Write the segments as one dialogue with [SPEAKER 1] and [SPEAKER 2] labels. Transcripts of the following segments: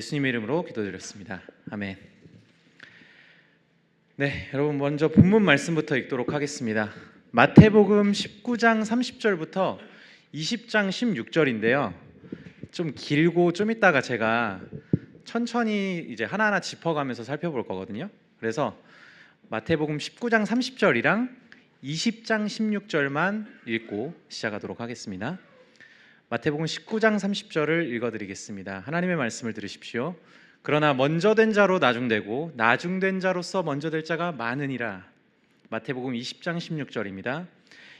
[SPEAKER 1] 예수님의 이름으로 기도드렸습니다. 아멘. 네, 여러분 먼저 본문 말씀부터 읽도록 하겠습니다. 마태복음 19장 30절부터 20장 16절인데요. 좀 길고 좀 이따가 제가 천천히 이제 하나하나 짚어가면서 살펴볼 거거든요. 그래서 마태복음 19장 30절이랑 20장 16절만 읽고 시작하도록 하겠습니다. 마태복음 19장 30절을 읽어드리겠습니다. 하나님의 말씀을 들으십시오. 그러나 먼저 된 자로 나중되고 나중된 자로서 먼저 될 자가 많으니라. 마태복음 20장 16절입니다.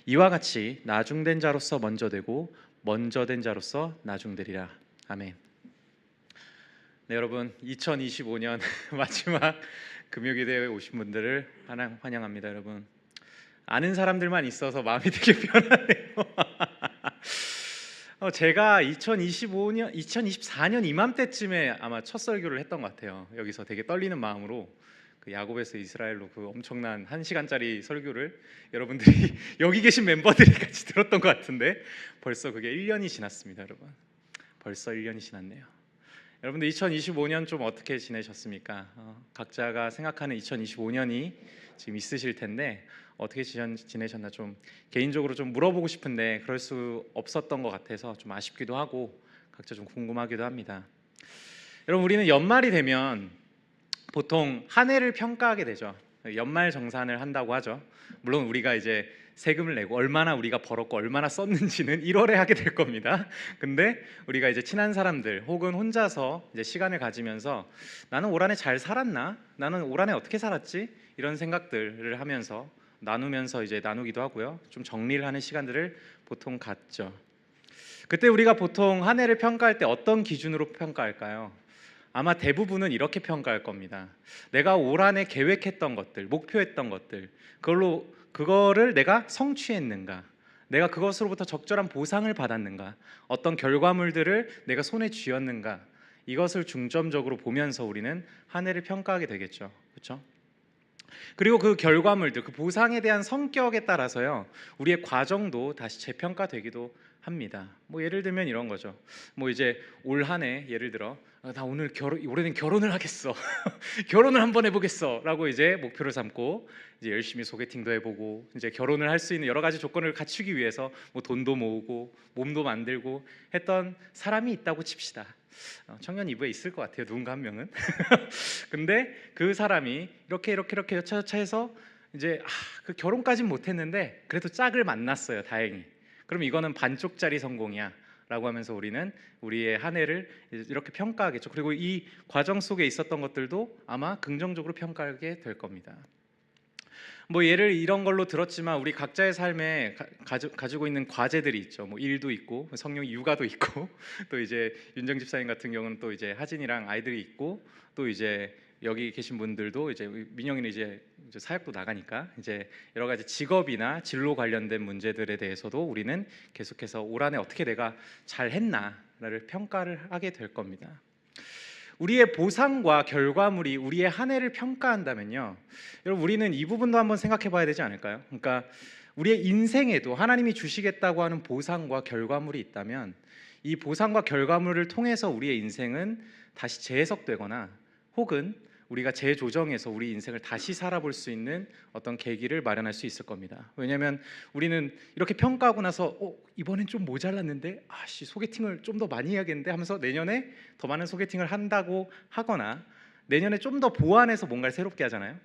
[SPEAKER 1] 이와 같이 나중된 자로서 먼저 되고 먼저 된 자로서 나중되리라. 아멘. 네, 여러분 2025년 마지막 금요기도에 오신 분들을 환영합니다. 여러분 아는 사람들만 있어서 마음이 되게 편하네요. 제가 2024년 이맘때쯤에 아마 첫 설교를 했던 것 같아요. 여기서 되게 떨리는 마음으로 그 야곱에서 이스라엘로 그 엄청난 1시간짜리 설교를 여러분들이 여기 계신 멤버들이 같이 들었던 것 같은데 벌써 그게 1년이 지났습니다. 여러분 벌써 1년이 지났네요. 여러분들 2025년 좀 어떻게 지내셨습니까? 각자가 생각하는 2025년이 지금 있으실 텐데 어떻게 지내셨나 좀 개인적으로 좀 물어보고 싶은데 그럴 수 없었던 것 같아서 좀 아쉽기도 하고 각자 좀 궁금하기도 합니다. 여러분 우리는 연말이 되면 보통 한 해를 평가하게 되죠. 연말 정산을 한다고 하죠. 물론 우리가 이제 세금을 내고 얼마나 우리가 벌었고 얼마나 썼는지는 1월에 하게 될 겁니다. 근데 우리가 이제 친한 사람들 혹은 혼자서 이제 시간을 가지면서 나는 올 한해 잘 살았나? 나는 올 한해 어떻게 살았지? 이런 생각들을 하면서 나누면서 이제 나누기도 하고요. 좀 정리를 하는 시간들을 보통 갖죠. 그때 우리가 보통 한 해를 평가할 때 어떤 기준으로 평가할까요? 아마 대부분은 이렇게 평가할 겁니다. 내가 올 한해 계획했던 것들, 목표했던 것들, 그거를 내가 성취했는가? 내가 그것으로부터 적절한 보상을 받았는가? 어떤 결과물들을 내가 손에 쥐었는가? 이것을 중점적으로 보면서 우리는 한 해를 평가하게 되겠죠. 그렇죠? 그리고 그 결과물들, 그 보상에 대한 성격에 따라서요, 우리의 과정도 다시 재평가되기도 합니다. 뭐 예를 들면 이런 거죠. 뭐 이제 올 한해 예를 들어 나 오늘 올해는 결혼을 하겠어. 결혼을 한번 해보겠어라고 이제 목표를 삼고 이제 열심히 소개팅도 해보고 이제 결혼을 할 수 있는 여러 가지 조건을 갖추기 위해서 뭐 돈도 모으고 몸도 만들고 했던 사람이 있다고 칩시다. 청년 이부에 있을 것 같아요. 누군가 한 명은. 근데 그 사람이 이렇게 여차저차 해서 이제 그 결혼까지는 못했는데 그래도 짝을 만났어요. 다행히. 그럼 이거는 반쪽짜리 성공이야 라고 하면서 우리는 우리의 한 해를 이렇게 평가하겠죠. 그리고 이 과정 속에 있었던 것들도 아마 긍정적으로 평가하게 될 겁니다. 뭐 예를 이런 걸로 들었지만 우리 각자의 삶에 가지고 있는 과제들이 있죠. 뭐 일도 있고 성령 육아도 있고 또 이제 윤정 집사님 같은 경우는 또 이제 하진이랑 아이들이 있고 또 이제 여기 계신 분들도 이제 민영이는 이제 사역도 나가니까 이제 여러 가지 직업이나 진로 관련된 문제들에 대해서도 우리는 계속해서 올 한해 어떻게 내가 잘했나를 평가를 하게 될 겁니다. 우리의 보상과 결과물이 우리의 한 해를 평가한다면요, 여러분 우리는 이 부분도 한번 생각해 봐야 되지 않을까요? 그러니까 우리의 인생에도 하나님이 주시겠다고 하는 보상과 결과물이 있다면 이 보상과 결과물을 통해서 우리의 인생은 다시 재해석되거나 혹은 우리가 재조정해서 우리 인생을 다시 살아볼 수 있는 어떤 계기를 마련할 수 있을 겁니다. 왜냐하면 우리는 이렇게 평가하고 나서 이번엔 좀 모자랐는데 소개팅을 좀 더 많이 해야겠는데 하면서 내년에 더 많은 소개팅을 한다고 하거나 내년에 좀 더 보완해서 뭔가를 새롭게 하잖아요.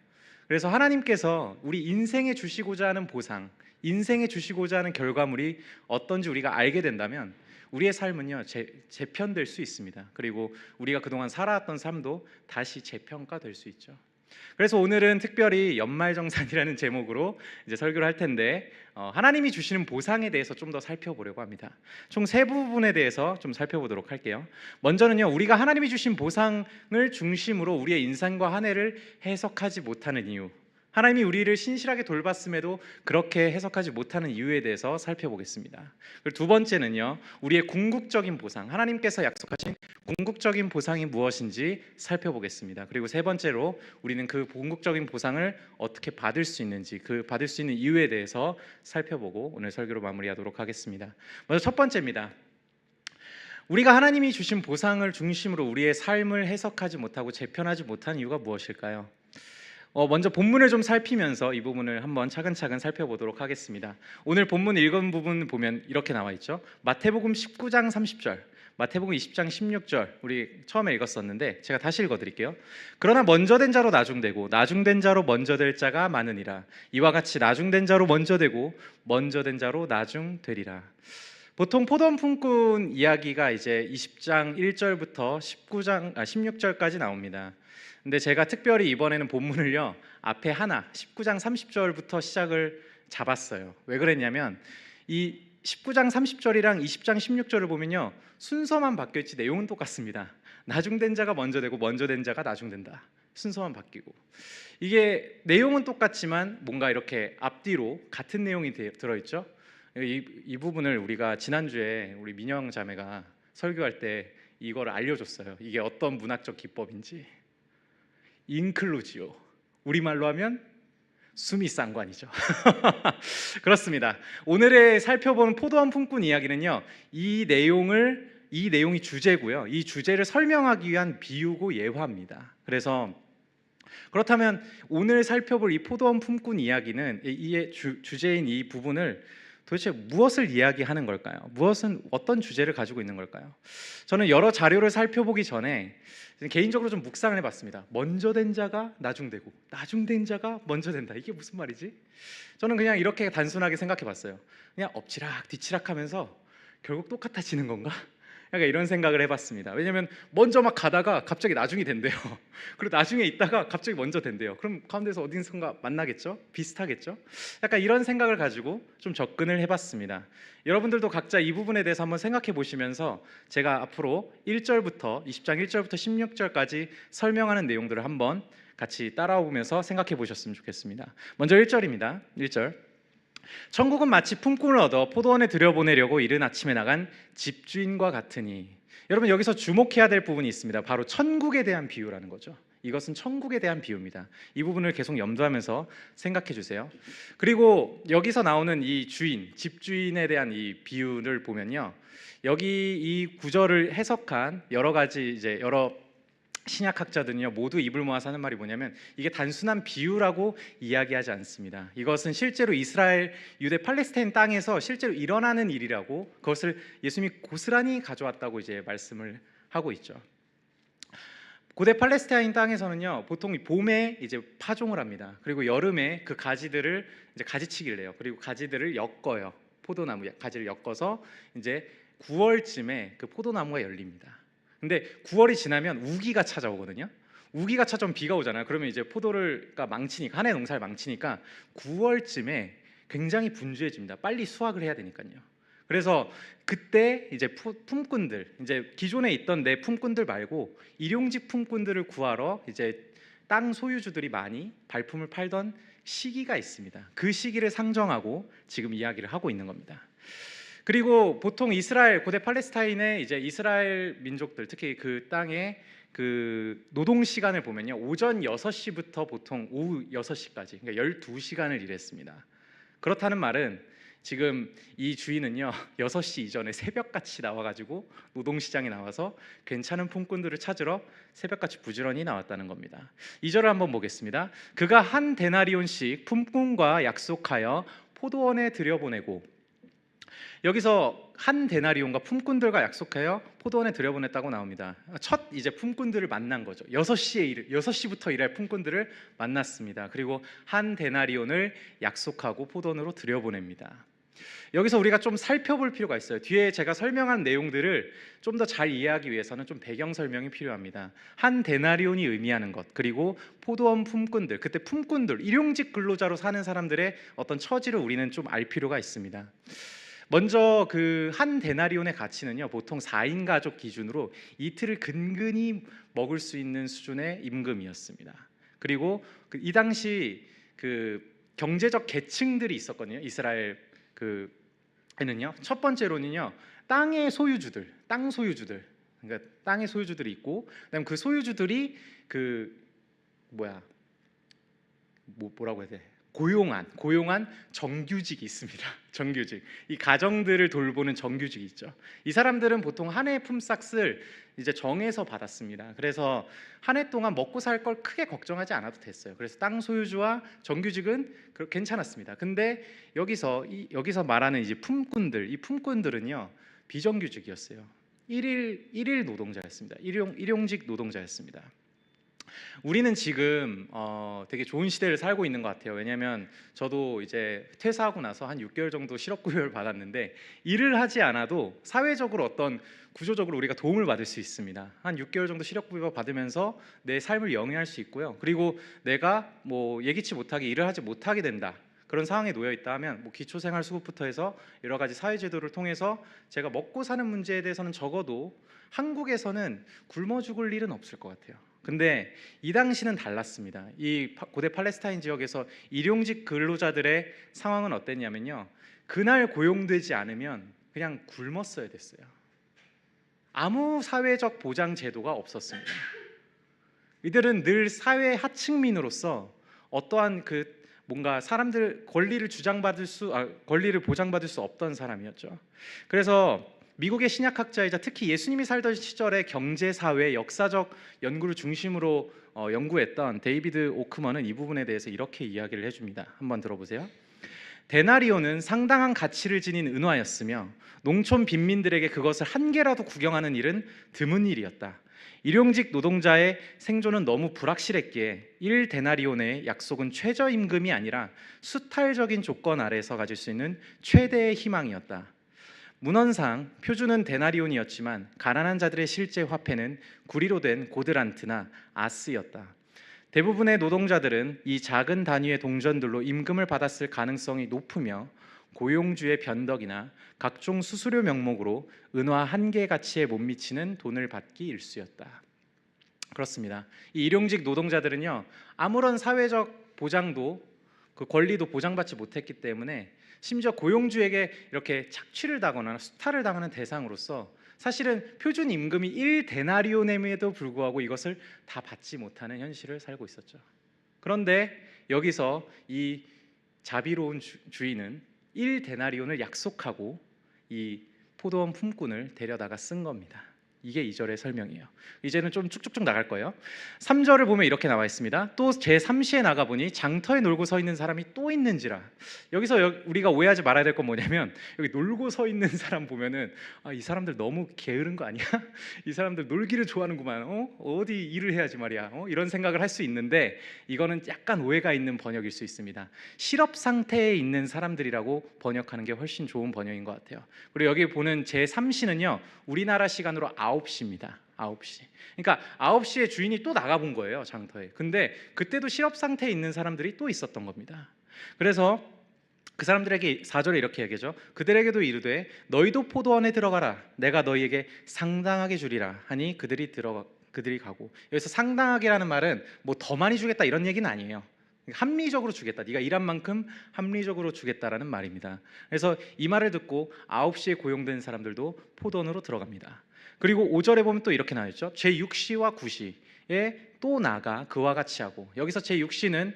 [SPEAKER 1] 그래서 하나님께서 우리 인생에 주시고자 하는 보상, 인생에 주시고자 하는 결과물이 어떤지 우리가 알게 된다면 우리의 삶은요 재편될 수 있습니다. 그리고 우리가 그동안 살아왔던 삶도 다시 재평가될 수 있죠. 그래서 오늘은 특별히 연말정산이라는 제목으로 이제 설교를 할 텐데 하나님이 주시는 보상에 대해서 좀 더 살펴보려고 합니다. 총 세 부분에 대해서 좀 살펴보도록 할게요. 먼저는요, 우리가 하나님이 주신 보상을 중심으로 우리의 인생과 한 해를 해석하지 못하는 이유, 하나님이 우리를 신실하게 돌봤음에도 그렇게 해석하지 못하는 이유에 대해서 살펴보겠습니다. 그리고 두 번째는요, 우리의 궁극적인 보상, 하나님께서 약속하신 궁극적인 보상이 무엇인지 살펴보겠습니다. 그리고 세 번째로 우리는 그 궁극적인 보상을 어떻게 받을 수 있는지, 그 받을 수 있는 이유에 대해서 살펴보고 오늘 설교로 마무리하도록 하겠습니다. 먼저 첫 번째입니다. 우리가 하나님이 주신 보상을 중심으로 우리의 삶을 해석하지 못하고 재편하지 못한 이유가 무엇일까요? 먼저 본문을 좀 살피면서 이 부분을 한번 차근차근 살펴보도록 하겠습니다. 오늘 본문 읽은 부분 보면 이렇게 나와 있죠. 마태복음 19장 30절, 마태복음 20장 16절 우리 처음에 읽었었는데 제가 다시 읽어드릴게요. 그러나 먼저 된 자로 나중되고 나중된 자로 먼저 될 자가 많으니라. 이와 같이 나중된 자로 먼저 되고 먼저 된 자로 나중되리라. 보통 포도원 품꾼 이야기가 이제 20장 1절부터 16절까지 나옵니다. 근데 제가 특별히 이번에는 본문을요 앞에 하나 19장 30절부터 시작을 잡았어요. 왜 그랬냐면 이 19장 30절이랑 20장 16절을 보면요 순서만 바뀌었지 내용은 똑같습니다. 나중된 자가 먼저 되고 먼저 된 자가 나중된다. 순서만 바뀌고 이게 내용은 똑같지만 뭔가 이렇게 앞뒤로 같은 내용이 들어있죠. 이 부분을 우리가 지난주에 우리 민영 자매가 설교할 때 이걸 알려줬어요. 이게 어떤 문학적 기법인지. 인클루지오, 우리말로 하면 수미상관이죠. 그렇습니다. 오늘의 살펴본 포도원 품꾼 이야기는요 이 내용이 주제고요, 이 주제를 설명하기 위한 비유고 예화입니다. 그래서 그렇다면 오늘 살펴볼 이 포도원 품꾼 이야기는 이 주제인 이 부분을 도대체 무엇을 이야기하는 걸까요? 어떤 주제를 가지고 있는 걸까요? 저는 여러 자료를 살펴보기 전에 개인적으로 좀 묵상을 해봤습니다. 먼저 된 자가 나중되고 나중된 자가 먼저 된다. 이게 무슨 말이지? 저는 그냥 이렇게 단순하게 생각해봤어요. 그냥 엎치락 뒤치락 하면서 결국 똑같아지는 건가? 약간 이런 생각을 해봤습니다. 왜냐하면 먼저 막 가다가 갑자기 나중이 된대요. 그리고 나중에 있다가 갑자기 먼저 된대요. 그럼 가운데서 어딘가 만나겠죠? 비슷하겠죠? 약간 이런 생각을 가지고 좀 접근을 해봤습니다. 여러분들도 각자 이 부분에 대해서 한번 생각해 보시면서 제가 앞으로 1절부터 20장 1절부터 16절까지 설명하는 내용들을 한번 같이 따라오면서 생각해 보셨으면 좋겠습니다. 먼저 1절입니다. 1절. 천국은 마치 품꾼을 얻어 포도원에 들여보내려고 이른 아침에 나간 집주인과 같으니. 여러분 여기서 주목해야 될 부분이 있습니다. 바로 천국에 대한 비유라는 거죠. 이것은 천국에 대한 비유입니다. 이 부분을 계속 염두하면서 생각해 주세요. 그리고 여기서 나오는 이 집주인에 대한 이 비유를 보면요, 여기 이 구절을 해석한 여러 신약학자들은요 모두 입을 모아서 하는 말이 뭐냐면 이게 단순한 비유라고 이야기하지 않습니다. 이것은 실제로 이스라엘, 유대, 팔레스타인 땅에서 실제로 일어나는 일이라고, 그것을 예수님이 고스란히 가져왔다고 이제 말씀을 하고 있죠. 고대 팔레스타인 땅에서는요 보통 봄에 이제 파종을 합니다. 그리고 여름에 그 가지들을 이제 가지치기를 해요. 그리고 가지들을 엮어요. 포도나무 가지를 엮어서 이제 9월쯤에 그 포도나무가 열립니다. 근데 9월이 지나면 우기가 찾아오거든요. 우기가 찾아오면 비가 오잖아요. 그러면 이제 포도가 망치니까, 한 해 농사를 망치니까 9월쯤에 굉장히 분주해집니다. 빨리 수확을 해야 되니까요. 그래서 그때 이제 품꾼들, 이제 기존에 있던 내 품꾼들 말고 일용직 품꾼들을 구하러 이제 땅 소유주들이 많이 발품을 팔던 시기가 있습니다. 그 시기를 상정하고 지금 이야기를 하고 있는 겁니다. 그리고 보통 이스라엘, 고대 팔레스타인의 이제 이스라엘 민족들, 특히 그 땅의 그 노동 시간을 보면요, 오전 6시부터 보통 오후 6시까지, 그러니까 12시간을 일했습니다. 그렇다는 말은 지금 이 주인은요 6시 이전에 새벽같이 나와가지고 노동시장에 나와서 괜찮은 품꾼들을 찾으러 새벽같이 부지런히 나왔다는 겁니다. 2절을 한번 보겠습니다. 그가 한 데나리온씩 품꾼과 약속하여 포도원에 들여보내고, 여기서 한 데나리온과 품꾼들과 약속하여 포도원에 들여보냈다고 나옵니다. 첫 이제 품꾼들을 만난 거죠. 6시부터 일할 품꾼들을 만났습니다. 그리고 한 데나리온을 약속하고 포도원으로 들여보냅니다. 여기서 우리가 좀 살펴볼 필요가 있어요. 뒤에 제가 설명한 내용들을 좀 더 잘 이해하기 위해서는 좀 배경 설명이 필요합니다. 한 데나리온이 의미하는 것, 그리고 포도원 품꾼들, 그때 품꾼들, 일용직 근로자로 사는 사람들의 어떤 처지를 우리는 좀 알 필요가 있습니다. 먼저 그 한 데나리온의 가치는요 보통 4인 가족 기준으로 이틀을 근근히 먹을 수 있는 수준의 임금이었습니다. 그리고 이 당시 그 경제적 계층들이 있었거든요. 이스라엘 에는요, 첫 번째로는요 땅 소유주들, 그러니까 땅의 소유주들이 있고, 그다음 그 소유주들이 뭐라고 해야 돼? 고용한 정규직이 있습니다. 정규직. 이 가정들을 돌보는 정규직이 있죠. 이 사람들은 보통 한 해 품삯을 이제 정해서 받았습니다. 그래서 한 해 동안 먹고 살 걸 크게 걱정하지 않아도 됐어요. 그래서 땅 소유주와 정규직은 괜찮았습니다. 근데 여기서 말하는 이제 품꾼들, 이 품꾼들은요 비정규직이었어요. 일일 노동자였습니다. 일용직 노동자였습니다. 우리는 지금 되게 좋은 시대를 살고 있는 것 같아요. 왜냐하면 저도 이제 퇴사하고 나서 한 6개월 정도 실업급여를 받았는데 일을 하지 않아도 사회적으로 어떤 구조적으로 우리가 도움을 받을 수 있습니다. 한 6개월 정도 실업급여 받으면서 내 삶을 영위할 수 있고요. 그리고 내가 뭐 예기치 못하게 일을 하지 못하게 된다. 그런 상황에 놓여 있다 하면 뭐 기초생활수급부터 해서 여러 가지 사회제도를 통해서 제가 먹고 사는 문제에 대해서는 적어도 한국에서는 굶어 죽을 일은 없을 것 같아요. 근데 이 당시는 달랐습니다. 이 고대 팔레스타인 지역에서 일용직 근로자들의 상황은 어땠냐면요, 그날 고용되지 않으면 그냥 굶었어야 됐어요. 아무 사회적 보장 제도가 없었습니다. 이들은 늘 사회 하층민으로서 어떠한 뭔가 사람들 권리를 보장받을 수 없던 사람이었죠. 그래서 미국의 신약학자이자 특히 예수님이 살던 시절의 경제, 사회, 역사적 연구를 중심으로 연구했던 데이비드 오크먼은 이 부분에 대해서 이렇게 이야기를 해줍니다. 한번 들어보세요. 데나리온은 상당한 가치를 지닌 은화였으며 농촌 빈민들에게 그것을 한 개라도 구경하는 일은 드문 일이었다. 일용직 노동자의 생존은 너무 불확실했기에 1데나리온의 약속은 최저임금이 아니라 수탈적인 조건 아래서 가질 수 있는 최대의 희망이었다. 문헌상 표준은 데나리온이었지만 가난한 자들의 실제 화폐는 구리로 된 고드란트나 아스였다. 대부분의 노동자들은 이 작은 단위의 동전들로 임금을 받았을 가능성이 높으며 고용주의 변덕이나 각종 수수료 명목으로 은화 한 개 가치에 못 미치는 돈을 받기 일쑤였다. 그렇습니다. 이 일용직 노동자들은요 아무런 사회적 보장도 그 권리도 보장받지 못했기 때문에 심지어 고용주에게 이렇게 착취를 당하거나 수탈을 당하는 대상으로서 사실은 표준 임금이 1데나리온임에도 불구하고 이것을 다 받지 못하는 현실을 살고 있었죠. 그런데 여기서 이 자비로운 주인은 1데나리온을 약속하고 이 포도원 품꾼을 데려다가 쓴 겁니다. 이게 2절의 설명이에요. 이제는 좀 쭉쭉쭉 나갈 거예요. 3절을 보면 이렇게 나와 있습니다. 또 제3시에 나가보니 장터에 놀고 서 있는 사람이 또 있는지라. 여기서 우리가 오해하지 말아야 될 건 뭐냐면 여기 놀고 서 있는 사람 보면은 이 사람들 너무 게으른 거 아니야? 이 사람들 놀기를 좋아하는구만. 어디 일을 해야지 말이야. 이런 생각을 할 수 있는데 이거는 약간 오해가 있는 번역일 수 있습니다. 실업 상태에 있는 사람들이라고 번역하는 게 훨씬 좋은 번역인 것 같아요. 그리고 여기 보는 제3시는요 우리나라 시간으로 9시입니다. 9시. 그러니까 9시에 주인이 또 나가본 거예요, 장터에. 근데 그때도 실업 상태에 있는 사람들이 또 있었던 겁니다. 그래서 그 사람들에게 4절에 이렇게 얘기하죠. 그들에게도 이르되 너희도 포도원에 들어가라. 내가 너희에게 상당하게 주리라 하니 그들이 가고. 여기서 상당하게라는 말은 뭐 더 많이 주겠다 이런 얘기는 아니에요. 합리적으로 주겠다. 네가 일한 만큼 합리적으로 주겠다라는 말입니다. 그래서 이 말을 듣고 9시에 고용된 사람들도 포도원으로 들어갑니다. 그리고 5절에 보면 또 이렇게 나와 있죠. 제6시와 9시에 또 나가 그와 같이 하고. 여기서 제6시는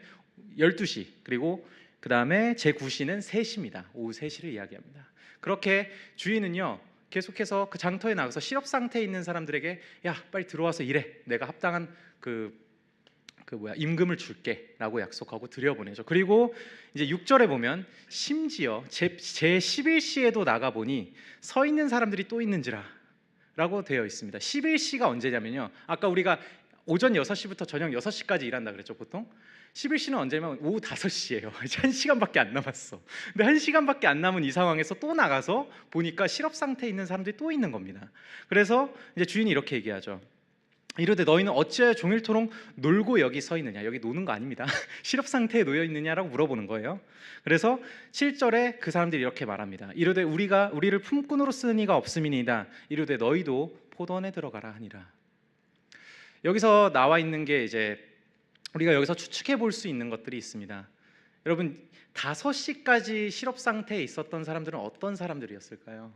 [SPEAKER 1] 12시 그리고 그 다음에 제9시는 3시입니다. 오후 3시를 이야기합니다. 그렇게 주인은요 계속해서 그 장터에 나가서 실업 상태에 있는 사람들에게 야 빨리 들어와서 일해. 내가 합당한 임금을 줄게라고 약속하고 들여보내죠. 그리고 이제 6절에 보면 심지어 제 11시에도 나가보니 서 있는 사람들이 또 있는지라 라고 되어 있습니다. 11시가 언제냐면요 아까 우리가 오전 6시부터 저녁 6시까지 일한다 그랬죠. 보통 11시는 언제냐면 오후 5시예요. 이제 1시간밖에 안 남았어. 근데 1시간밖에 안 남은 이 상황에서 또 나가서 보니까 실업 상태에 있는 사람들이 또 있는 겁니다. 그래서 이제 주인이 이렇게 얘기하죠. 이르되 너희는 어찌하여 종일토록 놀고 여기 서 있느냐. 여기 노는 거 아닙니다. 실업 상태에 놓여 있느냐라고 물어보는 거예요. 그래서 7절에 그 사람들이 이렇게 말합니다. 이르되 우리를 품꾼으로 쓰는 이가 없음이니이다. 이르되 너희도 포도원에 들어가라 하니라. 여기서 나와 있는 게 이제 우리가 여기서 추측해 볼 수 있는 것들이 있습니다. 여러분 5시까지 실업 상태에 있었던 사람들은 어떤 사람들이었을까요?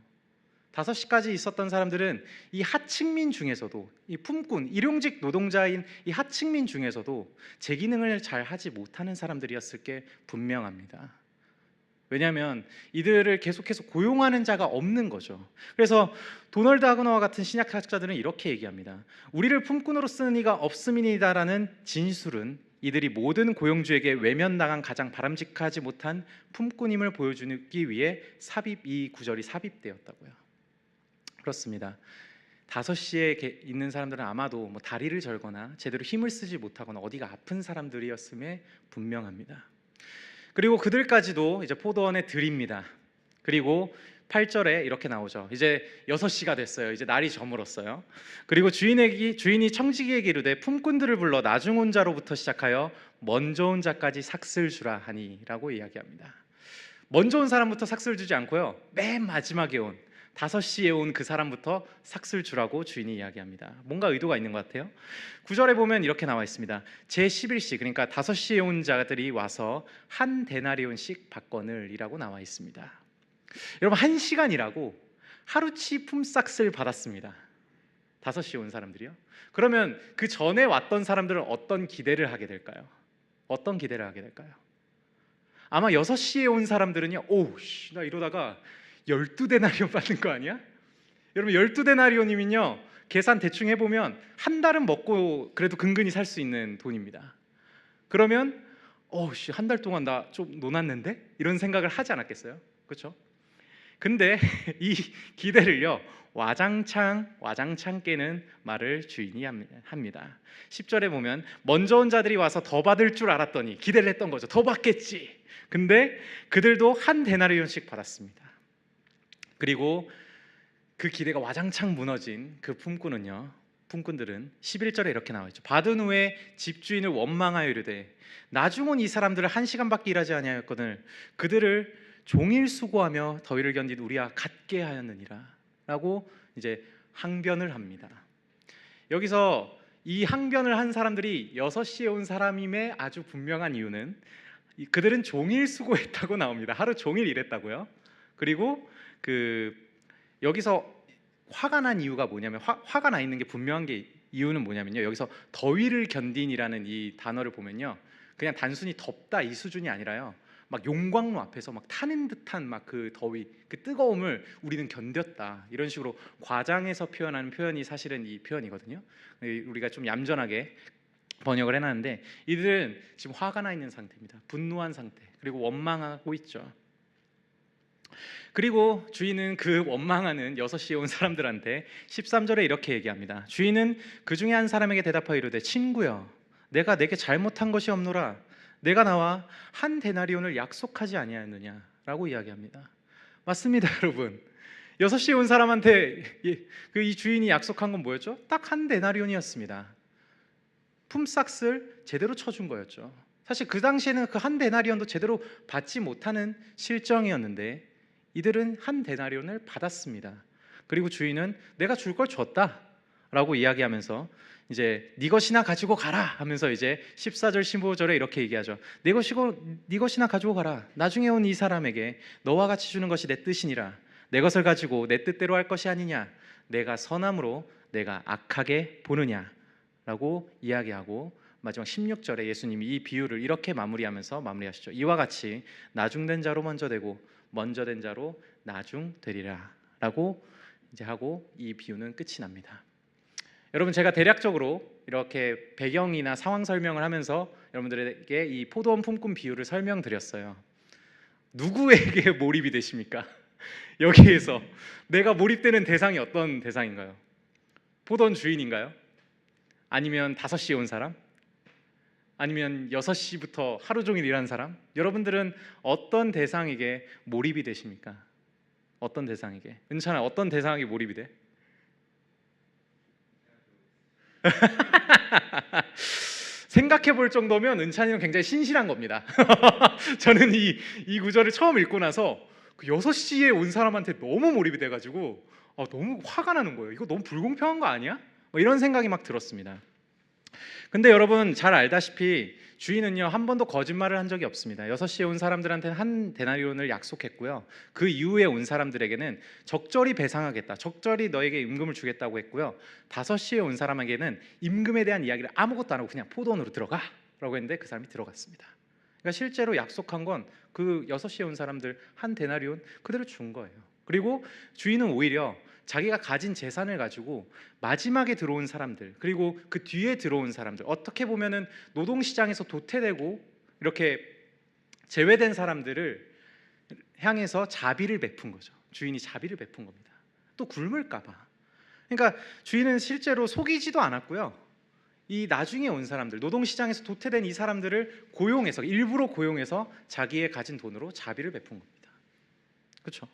[SPEAKER 1] 5시까지 있었던 사람들은 이 하층민 중에서도, 이 품꾼, 일용직 노동자인 이 하층민 중에서도 제 기능을 잘 하지 못하는 사람들이었을 게 분명합니다. 왜냐하면 이들을 계속해서 고용하는 자가 없는 거죠. 그래서 도널드 하그너와 같은 신약학자들은 이렇게 얘기합니다. 우리를 품꾼으로 쓰는 이가 없음이니다라는 진술은 이들이 모든 고용주에게 외면당한 가장 바람직하지 못한 품꾼임을 보여주기 위해 이 구절이 삽입되었다고요. 그렇습니다. 5시에 있는 사람들은 아마도 뭐 다리를 절거나 제대로 힘을 쓰지 못하거나 어디가 아픈 사람들이었음에 분명합니다. 그리고 그들까지도 이제 포도원에 들입니다. 그리고 8절에 이렇게 나오죠. 이제 6시가 됐어요. 이제 날이 저물었어요. 그리고 주인이 청지기에게 이르되 품꾼들을 불러 나중 온 자로부터 시작하여 먼저 온 자까지 삭슬 주라 하니라고 이야기합니다. 먼저 온 사람부터 삭슬 주지 않고요, 맨 마지막에 온 5시에 온 그 사람부터 삭슬 주라고 주인이 이야기합니다. 뭔가 의도가 있는 것 같아요. 9절에 보면 이렇게 나와 있습니다. 제11시, 그러니까 5시에 온 자들이 와서 한 데나리온씩 받거늘이라고 나와 있습니다. 여러분, 1시간이라고 하루치 품삯을 받았습니다. 5시에 온 사람들이요. 그러면 그 전에 왔던 사람들은 어떤 기대를 하게 될까요? 어떤 기대를 하게 될까요? 아마 6시에 온 사람들은요, 오우, 나 이러다가 12데나리온 받는 거 아니야? 여러분, 12데나리온이면요, 계산 대충 해보면 한 달은 먹고 그래도 근근히 살 수 있는 돈입니다. 그러면 한 달 동안 나 좀 노났는데? 이런 생각을 하지 않았겠어요? 그렇죠? 근데 이 기대를요, 와장창 깨는 말을 주인이 합니다. 10절에 보면 먼저 온 자들이 와서 더 받을 줄 알았더니, 기대를 했던 거죠. 더 받겠지. 근데 그들도 한 데나리온씩 받았습니다. 그리고 그 기대가 와장창 무너진 그 품꾼들은 11절에 이렇게 나와 있죠. 받은 후에 집주인을 원망하여 이르되 나중 온 이 사람들을 1시간밖에 일하지 아니하였거늘 그들을 종일 수고하며 더위를 견딘 우리와 같게 하였느니라 라고 이제 항변을 합니다. 여기서 이 항변을 한 사람들이 6시에 온 사람임의 아주 분명한 이유는 그들은 종일 수고했다고 나옵니다. 하루 종일 일했다고요. 그리고 여기서 화가 난 이유가 뭐냐면, 화가 나 있는 게 분명한 게, 이유는 뭐냐면요, 여기서 더위를 견딘이라는 이 단어를 보면요, 그냥 단순히 덥다 이 수준이 아니라요, 막 용광로 앞에서 막 타는 듯한 막 그 더위, 그 뜨거움을 우리는 견뎠다, 이런 식으로 과장해서 표현하는 표현이 사실은 이 표현이거든요. 우리가 좀 얌전하게 번역을 해놨는데, 이들은 지금 화가 나 있는 상태입니다. 분노한 상태, 그리고 원망하고 있죠. 그리고 주인은 그 원망하는 6시에 온 사람들한테 13절에 이렇게 얘기합니다. 주인은 그 중에 한 사람에게 대답하여 이르되 친구여, 내가 내게 잘못한 것이 없노라. 내가 나와 한 데나리온을 약속하지 아니하였느냐라고 이야기합니다. 맞습니다, 여러분. 6시에 온 사람한테 이 주인이 약속한 건 뭐였죠? 딱 한 데나리온이었습니다. 품삯을 제대로 쳐준 거였죠. 사실 그 당시에는 그 한 데나리온도 제대로 받지 못하는 실정이었는데 이들은 한 데나리온을 받았습니다. 그리고 주인은 내가 줄 걸 줬다라고 이야기하면서 이제 네 것이나 가지고 가라 하면서 이제 14절 15절에 이렇게 얘기하죠. 네 것이나 가지고 가라. 나중에 온 이 사람에게 너와 같이 주는 것이 내 뜻이니라. 내 것을 가지고 내 뜻대로 할 것이 아니냐. 내가 선함으로 내가 악하게 보느냐라고 이야기하고, 마지막 16절에 예수님이 이 비유를 이렇게 마무리하시죠. 이와 같이 나중된 자로 먼저 되고 먼저 된 자로 나중 되리라라고 이제 하고 이 비유는 끝이 납니다. 여러분, 제가 대략적으로 이렇게 배경이나 상황 설명을 하면서 여러분들에게 이 포도원 품꾼 비유를 설명드렸어요. 누구에게 몰입이 되십니까? 여기에서 내가 몰입되는 대상이 어떤 대상인가요? 포도원 주인인가요? 아니면 5시에 온 사람? 아니면 6시부터 하루 종일 일한 사람? 여러분들은 어떤 대상에게 몰입이 되십니까? 어떤 대상에게? 은찬아, 어떤 대상에게 몰입이 돼? 생각해 볼 정도면 은찬이는 굉장히 신실한 겁니다. 저는 이 구절을 처음 읽고 나서 그 6시에 온 사람한테 너무 몰입이 돼가지고 너무 화가 나는 거예요. 이거 너무 불공평한 거 아니야? 이런 생각이 막 들었습니다. 근데 여러분 잘 알다시피 주인은요 한 번도 거짓말을 한 적이 없습니다. 6시에 온 사람들한테는 한 데나리온을 약속했고요. 그 이후에 온 사람들에게는 적절히 배상하겠다, 적절히 너에게 임금을 주겠다고 했고요. 5시에 온 사람에게는 임금에 대한 이야기를 아무것도 안 하고 그냥 포도원으로 들어가 라고 했는데 그 사람이 들어갔습니다. 그러니까 실제로 약속한 건 그 6시에 온 사람들 한 데나리온 그대로 준 거예요. 그리고 주인은 오히려 자기가 가진 재산을 가지고 마지막에 들어온 사람들, 그리고 그 뒤에 들어온 사람들, 어떻게 보면은 노동시장에서 도태되고 이렇게 제외된 사람들을 향해서 자비를 베푼 거죠. 주인이 자비를 베푼 겁니다. 또 굶을까 봐. 그러니까 주인은 실제로 속이지도 않았고요. 이 나중에 온 사람들, 노동시장에서 도태된 이 사람들을 고용해서, 일부러 고용해서 자기의 가진 돈으로 자비를 베푼 겁니다. 그렇죠?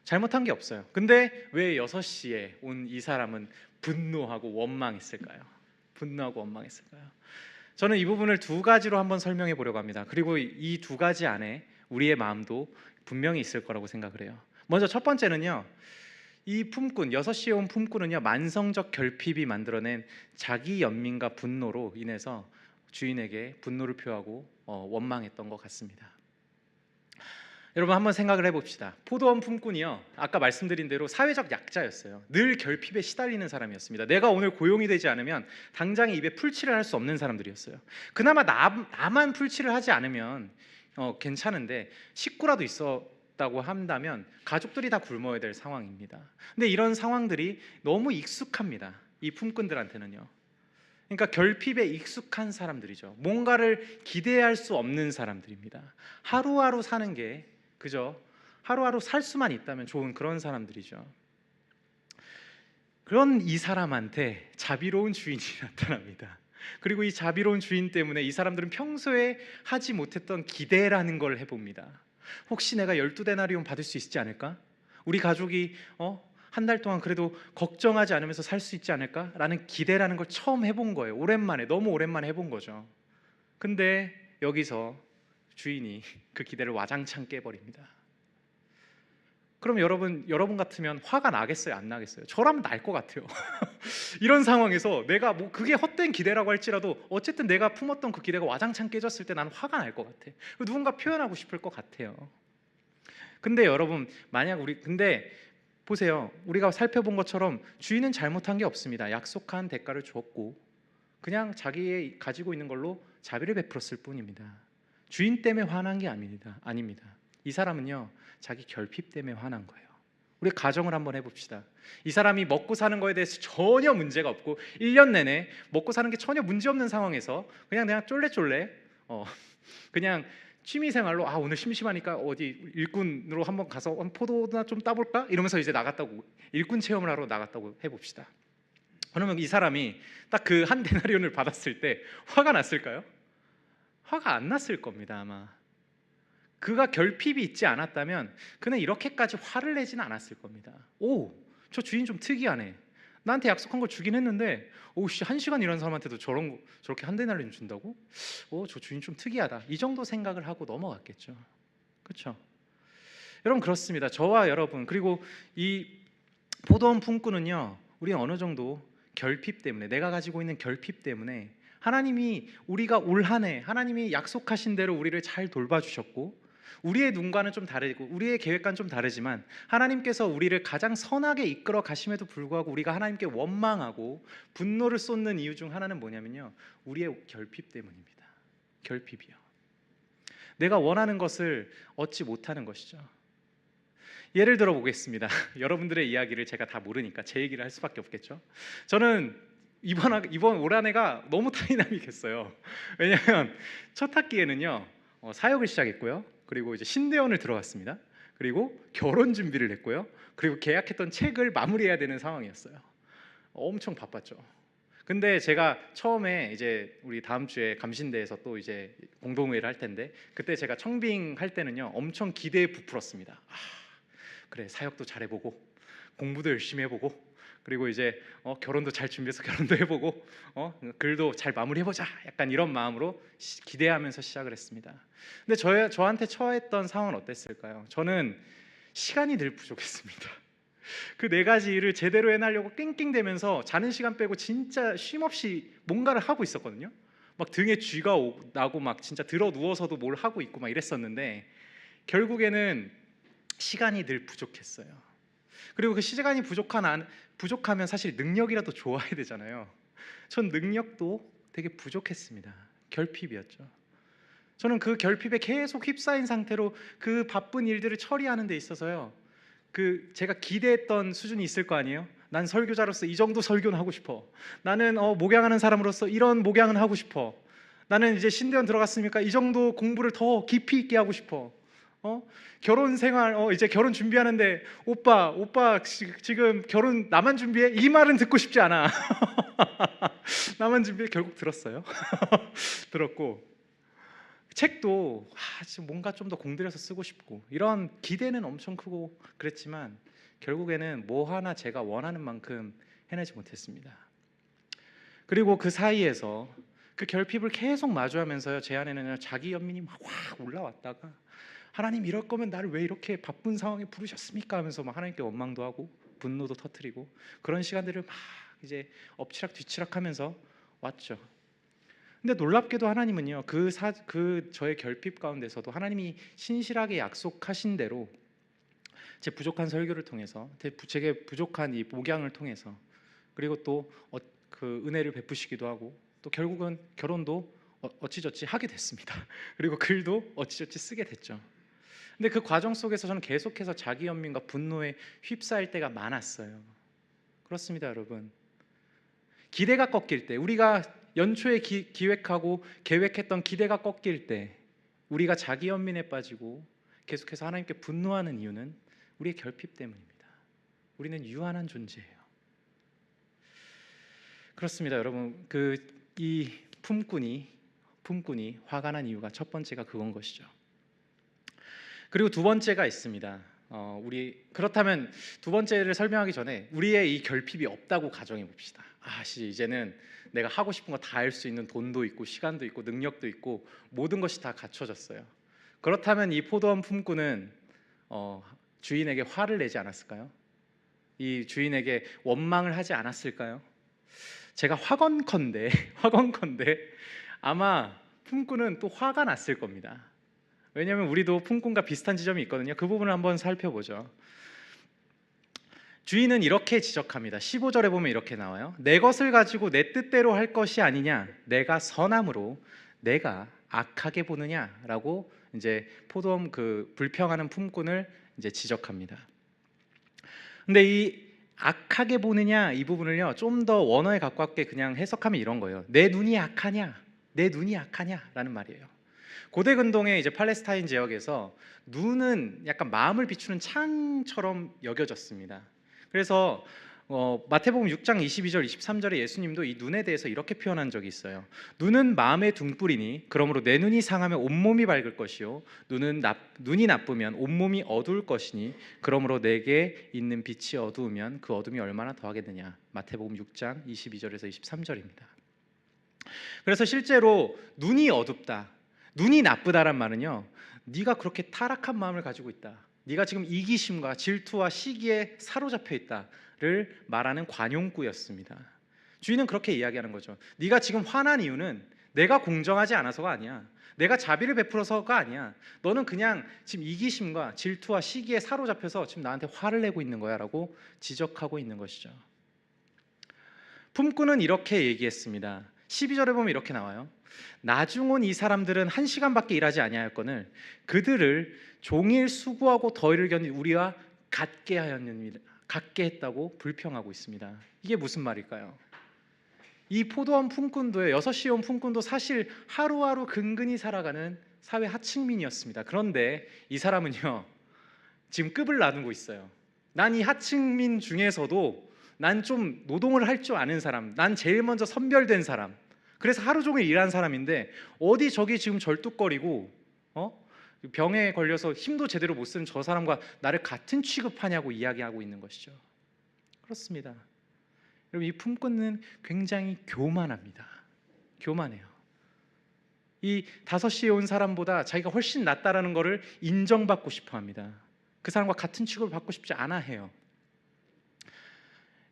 [SPEAKER 1] 잘못한 게 없어요. 근데 왜 6시에 온 이 사람은 분노하고 원망했을까요? 분노하고 원망했을까요? 저는 이 부분을 두 가지로 한번 설명해 보려고 합니다. 그리고 이 두 가지 안에 우리의 마음도 분명히 있을 거라고 생각을 해요. 먼저 첫 번째는요, 이 품꾼, 6시에 온 품꾼은요 만성적 결핍이 만들어낸 자기 연민과 분노로 인해서 주인에게 분노를 표하고 원망했던 것 같습니다. 여러분 한번 생각을 해봅시다. 포도원 품꾼이요, 아까 말씀드린 대로 사회적 약자였어요. 늘 결핍에 시달리는 사람이었습니다. 내가 오늘 고용이 되지 않으면 당장에 입에 풀칠을 할 수 없는 사람들이었어요. 그나마 나만 풀칠을 하지 않으면 괜찮은데 식구라도 있었다고 한다면 가족들이 다 굶어야 될 상황입니다. 근데 이런 상황들이 너무 익숙합니다. 이 품꾼들한테는요. 그러니까 결핍에 익숙한 사람들이죠. 뭔가를 기대할 수 없는 사람들입니다. 하루하루 사는 게 그저 하루하루 살 수만 있다면 좋은 그런 사람들이죠. 그런 이 사람한테 자비로운 주인이 나타납니다. 그리고 이 자비로운 주인 때문에 이 사람들은 평소에 하지 못했던 기대라는 걸 해봅니다. 혹시 내가 12데나리온 받을 수 있지 않을까? 우리 가족이 한 달 동안 그래도 걱정하지 않으면서 살 수 있지 않을까라는 기대라는 걸 처음 해본 거예요. 오랜만에, 너무 오랜만에 해본 거죠. 근데 여기서 주인이 그 기대를 와장창 깨버립니다. 그럼 여러분 같으면 화가 나겠어요? 안 나겠어요? 저라면 날 것 같아요. 이런 상황에서 내가 뭐 그게 헛된 기대라고 할지라도 어쨌든 내가 품었던 그 기대가 와장창 깨졌을 때 나는 화가 날 것 같아. 누군가 표현하고 싶을 것 같아요. 근데 여러분 근데 보세요. 우리가 살펴본 것처럼 주인은 잘못한 게 없습니다. 약속한 대가를 주었고 그냥 자기의 가지고 있는 걸로 자비를 베풀었을 뿐입니다. 주인 때문에 화난 게 아닙니다. 이 사람은요 자기 결핍 때문에 화난 거예요. 우리 가정을 한번 해봅시다. 이 사람이 먹고 사는 거에 대해서 전혀 문제가 없고 1년 내내 먹고 사는 게 전혀 문제없는 상황에서 그냥 쫄래쫄래 그냥 취미생활로 오늘 심심하니까 어디 일꾼으로 한번 가서 포도나 좀 따볼까? 이러면서 이제 나갔다고 일꾼 체험을 하러 나갔다고 해봅시다. 그러면 이 사람이 딱 그 한 데나리온을 받았을 때 화가 났을까요? 화가 안 났을 겁니다. 아마 그가 결핍이 있지 않았다면 그는 이렇게까지 화를 내지는 않았을 겁니다. 저 주인 좀 특이하네. 나한테 약속한 걸 주긴 했는데 오씨 1시간 일하는 사람한테도 저렇게 한 데나리온 준다고? 저 주인 좀 특이하다. 이 정도 생각을 하고 넘어갔겠죠. 그렇죠? 여러분 그렇습니다. 저와 여러분 그리고 이 포도원 품꾼은요 우리 어느 정도 결핍 때문에 내가 가지고 있는 결핍 때문에 하나님이 우리가 올 한 해 하나님이 약속하신 대로 우리를 잘 돌봐주셨고 우리의 눈과는 좀 다르고 우리의 계획과는 좀 다르지만 하나님께서 우리를 가장 선하게 이끌어 가심에도 불구하고 우리가 하나님께 원망하고 분노를 쏟는 이유 중 하나는 뭐냐면요 우리의 결핍 때문입니다. 결핍이요. 내가 원하는 것을 얻지 못하는 것이죠. 예를 들어 보겠습니다. 여러분들의 이야기를 제가 다 모르니까 제 얘기를 할 수밖에 없겠죠. 저는 이번 올 한 해가 너무 다이나믹했어요. 왜냐하면 첫 학기에는요 사역을 시작했고요. 그리고 이제 신대원을 들어갔습니다. 그리고 결혼 준비를 했고요. 그리고 계약했던 책을 마무리해야 되는 상황이었어요. 엄청 바빴죠. 근데 제가 처음에 이제 우리 다음 주에 감신대에서 또 이제 공동회의를 할 텐데 그때 제가 청빙 할 때는요 엄청 기대에 부풀었습니다. 그래 사역도 잘해보고 공부도 열심히 해보고 그리고 이제 결혼도 잘 준비해서 결혼도 해보고 글도 잘 마무리해보자 약간 이런 마음으로 기대하면서 시작을 했습니다. 근데 저한테 처했던 상황은 어땠을까요? 저는 시간이 늘 부족했습니다. 그 네 가지 일을 제대로 해내려고 낑낑대면서 자는 시간 빼고 진짜 쉼없이 뭔가를 하고 있었거든요. 막 등에 쥐가 나고 막 진짜 들어 누워서도 뭘 하고 있고 막 이랬었는데 결국에는 시간이 늘 부족했어요. 그리고 그 시간이 부족하면 사실 능력이라도 좋아야 되잖아요. 전 능력도 되게 부족했습니다. 결핍이었죠. 저는 그 결핍에 계속 휩싸인 상태로 그 바쁜 일들을 처리하는 데 있어서요, 그 제가 기대했던 수준이 있을 거 아니에요. 난 설교자로서 이 정도 설교는 하고 싶어. 나는 목양하는 사람으로서 이런 목양은 하고 싶어. 나는 이제 신대원 들어갔으니까 이 정도 공부를 더 깊이 있게 하고 싶어. 결혼 생활 이제 결혼 준비하는데 오빠 지금 결혼 나만 준비해? 이 말은 듣고 싶지 않아. 나만 준비해. 결국 들었어요. 들었고 책도 지금 뭔가 좀 더 공들여서 쓰고 싶고 이런 기대는 엄청 크고 그랬지만 결국에는 뭐 하나 제가 원하는 만큼 해내지 못했습니다. 그리고 그 사이에서 그 결핍을 계속 마주하면서요, 제 안에는 자기 연민이 막 확 올라왔다가 하나님 이럴 거면 나를 왜 이렇게 바쁜 상황에 부르셨습니까 하면서 막 하나님께 원망도 하고 분노도 터뜨리고 그런 시간들을 막 이제 엎치락 뒤치락 하면서 왔죠. 근데 놀랍게도 하나님은요, 그 저의 결핍 가운데서도 하나님이 신실하게 약속하신 대로 제 부족한 설교를 통해서, 제게 부족한 이 목양을 통해서, 그리고 또 그 은혜를 베푸시기도 하고, 또 결국은 결혼도 어찌저찌 하게 됐습니다. 그리고 글도 어찌저찌 쓰게 됐죠. 근데 그 과정 속에서 저는 계속해서 자기 연민과 분노에 휩싸일 때가 많았어요. 그렇습니다, 여러분. 기대가 꺾일 때, 우리가 연초에 기획하고 계획했던 기대가 꺾일 때 우리가 자기 연민에 빠지고 계속해서 하나님께 분노하는 이유는 우리의 결핍 때문입니다. 우리는 유한한 존재예요. 그렇습니다, 여러분. 이 품꾼이 화가 난 이유가 첫 번째가 그건 것이죠. 그리고 두 번째가 있습니다. 그렇다면 두 번째를 설명하기 전에 우리의 이 결핍이 없다고 가정해 봅시다. 이제는 내가 하고 싶은 거 다 할 수 있는 돈도 있고 시간도 있고 능력도 있고 모든 것이 다 갖춰졌어요. 그렇다면 이 포도원 품꾼은 주인에게 화를 내지 않았을까요? 이 주인에게 원망을 하지 않았을까요? 제가 화건컨대 아마 품꾼은 또 화가 났을 겁니다. 왜냐하면 우리도 품꾼과 비슷한 지점이 있거든요. 그 부분을 한번 살펴보죠. 주인은 이렇게 지적합니다. 15절에 보면 이렇게 나와요. 내 것을 가지고 내 뜻대로 할 것이 아니냐? 내가 선함으로 내가 악하게 보느냐라고 이제 포도원 그 불평하는 품꾼을 이제 지적합니다. 근데 이 악하게 보느냐 이 부분을요, 좀 더 원어에 가깝게 그냥 해석하면 이런 거예요. 내 눈이 악하냐? 내 눈이 악하냐라는 말이에요. 고대 근동의 이제 팔레스타인 지역에서 눈은 약간 마음을 비추는 창처럼 여겨졌습니다. 그래서 마태복음 6장 22절 23절에 예수님도 이 눈에 대해서 이렇게 표현한 적이 있어요. 눈은 마음의 등불이니 그러므로 내 눈이 상하면 온몸이 밝을 것이요 눈이 나쁘면 온몸이 어두울 것이니 그러므로 내게 있는 빛이 어두우면 그 어둠이 얼마나 더하겠느냐. 마태복음 6장 22절에서 23절입니다. 그래서 실제로 눈이 어둡다, 눈이 나쁘다란 말은요, 네가 그렇게 타락한 마음을 가지고 있다, 네가 지금 이기심과 질투와 시기에 사로잡혀 있다를 말하는 관용구였습니다. 주인은 그렇게 이야기하는 거죠. 네가 지금 화난 이유는 내가 공정하지 않아서가 아니야, 내가 자비를 베풀어서가 아니야, 너는 그냥 지금 이기심과 질투와 시기에 사로잡혀서 지금 나한테 화를 내고 있는 거야 라고 지적하고 있는 것이죠. 품꾼은 이렇게 얘기했습니다. 12절에 보면 이렇게 나와요. 나중 온 이 사람들은 1시간밖에 일하지 아니하였거늘 그들을 종일 수고하고 더위를 견딘 우리와 같게 했다고 불평하고 있습니다. 이게 무슨 말일까요? 이 포도원 품꾼도요, 6시에 온 품꾼도 사실 하루하루 근근히 살아가는 사회 하층민이었습니다. 그런데 이 사람은요, 지금 급을 나누고 있어요. 난 이 하층민 중에서도 난 좀 노동을 할 줄 아는 사람, 난 제일 먼저 선별된 사람, 그래서 하루 종일 일한 사람인데 어디 저기 지금 절뚝거리고 병에 걸려서 힘도 제대로 못 쓰는 저 사람과 나를 같은 취급하냐고 이야기하고 있는 것이죠. 그렇습니다. 여러분, 이 품꾼은 굉장히 교만합니다. 교만해요. 이 5시에 온 사람보다 자기가 훨씬 낫다라는 것을 인정받고 싶어 합니다. 그 사람과 같은 취급을 받고 싶지 않아 해요.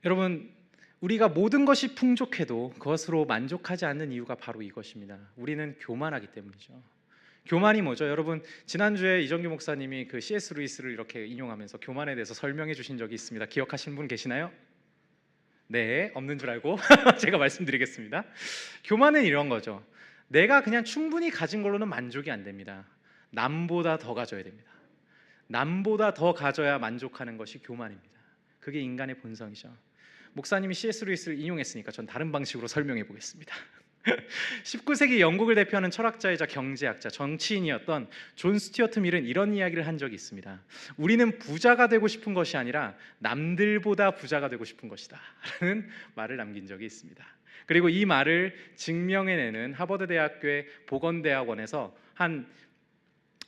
[SPEAKER 1] 여러분, 우리가 모든 것이 풍족해도 그것으로 만족하지 않는 이유가 바로 이것입니다. 우리는 교만하기 때문이죠. 교만이 뭐죠? 여러분, 지난주에 이정규 목사님이 그 C.S. 루이스를 이렇게 인용하면서 교만에 대해서 설명해 주신 적이 있습니다. 기억하시는 분 계시나요? 네, 없는 줄 알고 제가 말씀드리겠습니다. 교만은 이런 거죠. 내가 그냥 충분히 가진 걸로는 만족이 안 됩니다. 남보다 더 가져야 됩니다. 남보다 더 가져야 만족하는 것이 교만입니다. 그게 인간의 본성이죠. 목사님이 C.S. 루이스를 인용했으니까 전 다른 방식으로 설명해 보겠습니다. 19세기 영국을 대표하는 철학자이자 경제학자, 정치인이었던 존 스튜어트 밀은 이런 이야기를 한 적이 있습니다. 우리는 부자가 되고 싶은 것이 아니라 남들보다 부자가 되고 싶은 것이다 라는 말을 남긴 적이 있습니다. 그리고 이 말을 증명해내는 하버드 대학교의 보건대학원에서 한